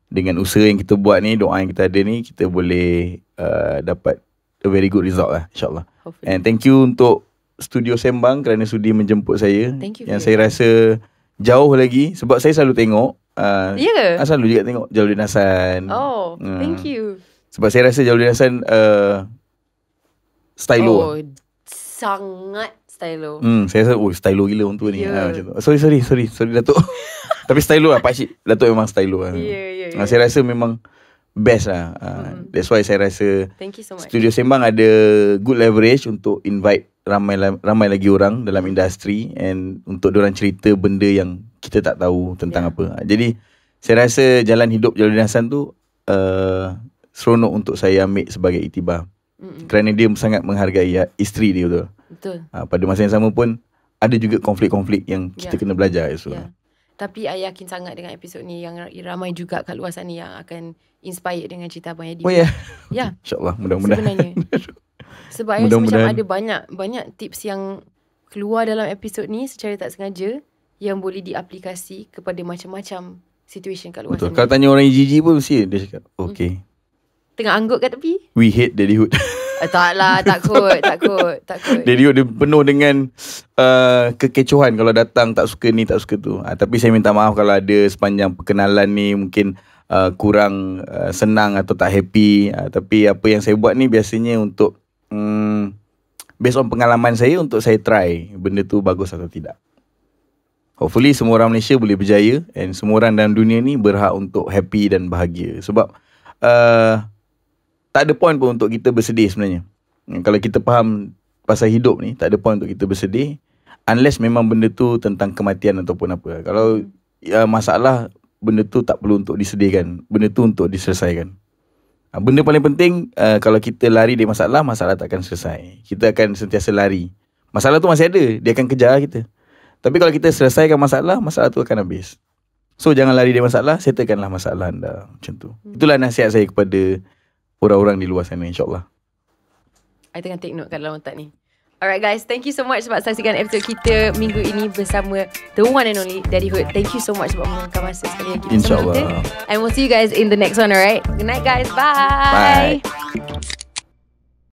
dengan usaha yang kita buat ni, doa yang kita ada ni, kita boleh dapat a very good result lah insyaAllah. Hopefully. And thank you untuk Studio Sembang kerana sudi menjemput saya. Thank you. Yang saya rasa jauh lagi sebab saya selalu tengok. Ya ke? Selalu juga tengok Jaludin Hasan. Oh, thank you. Sebab saya rasa Jaludin Hasan stylo. Oh, sangat stylo. Saya rasa stylo gila orang tua ni. Yeah. Macam tu. Sorry Datuk. Tapi stylo lah pakcik. Datuk memang stylo lah. Yeah. Saya rasa memang best lah. That's why saya rasa Thank you so much. Studio Sembang ada good leverage untuk invite ramai lagi orang dalam industri and untuk diorang cerita benda yang kita tak tahu tentang apa. Jadi saya rasa jalan hidup Jaludin Hasan tu seronok untuk saya ambil sebagai iktibar. Kerana dia sangat menghargai isteri dia tu. Betul. Pada masa yang sama pun ada juga konflik-konflik yang kita kena belajar. So. Tapi I yakin sangat dengan episod ni yang ramai juga kat luar sana yang akan inspired dengan cerita Abang Yadi. Oh ya. Ya. InsyaAllah mudah-mudahan. Sebenarnya. Sebab I rasa macam ada banyak tips yang keluar dalam episod ni secara tak sengaja yang boleh diaplikasi kepada macam-macam situation kat luar Betul. sana. Kalau tanya orang IGG pun mesti dia cakap okay. Tengah anggut kat tepi? We hate daddyhood. Taklah, takut. Daddyhood dia penuh dengan kekecohan kalau datang tak suka ni tak suka tu. Tapi saya minta maaf kalau ada sepanjang perkenalan ni mungkin kurang senang atau tak happy. Tapi apa yang saya buat ni biasanya untuk based on pengalaman saya untuk saya try benda tu bagus atau tidak. Hopefully semua orang Malaysia boleh berjaya and semua orang dalam dunia ni berhak untuk happy dan bahagia. Sebab tak ada point pun untuk kita bersedih sebenarnya. Kalau kita faham pasal hidup ni, tak ada point untuk kita bersedih unless memang benda tu tentang kematian ataupun apa. Kalau masalah, benda tu tak perlu untuk disedihkan. Benda tu untuk diselesaikan. Benda paling penting, kalau kita lari dari masalah, masalah tak akan selesai. Kita akan sentiasa lari. Masalah tu masih ada, dia akan kejar kita. Tapi kalau kita selesaikan masalah, masalah tu akan habis. So jangan lari dari masalah, settlekanlah masalah anda. Macam tu. Itulah nasihat saya kepada orang-orang di luar sana, insyaAllah. I tengah take note kat dalam otak ni. Alright guys, thank you so much sebab saksikan episod kita minggu ini bersama the one and only Daddyhood. Thank you so much sebab meluangkan masa sekali lagi. InsyaAllah. And we'll see you guys in the next one, alright? Good night guys, bye. Bye.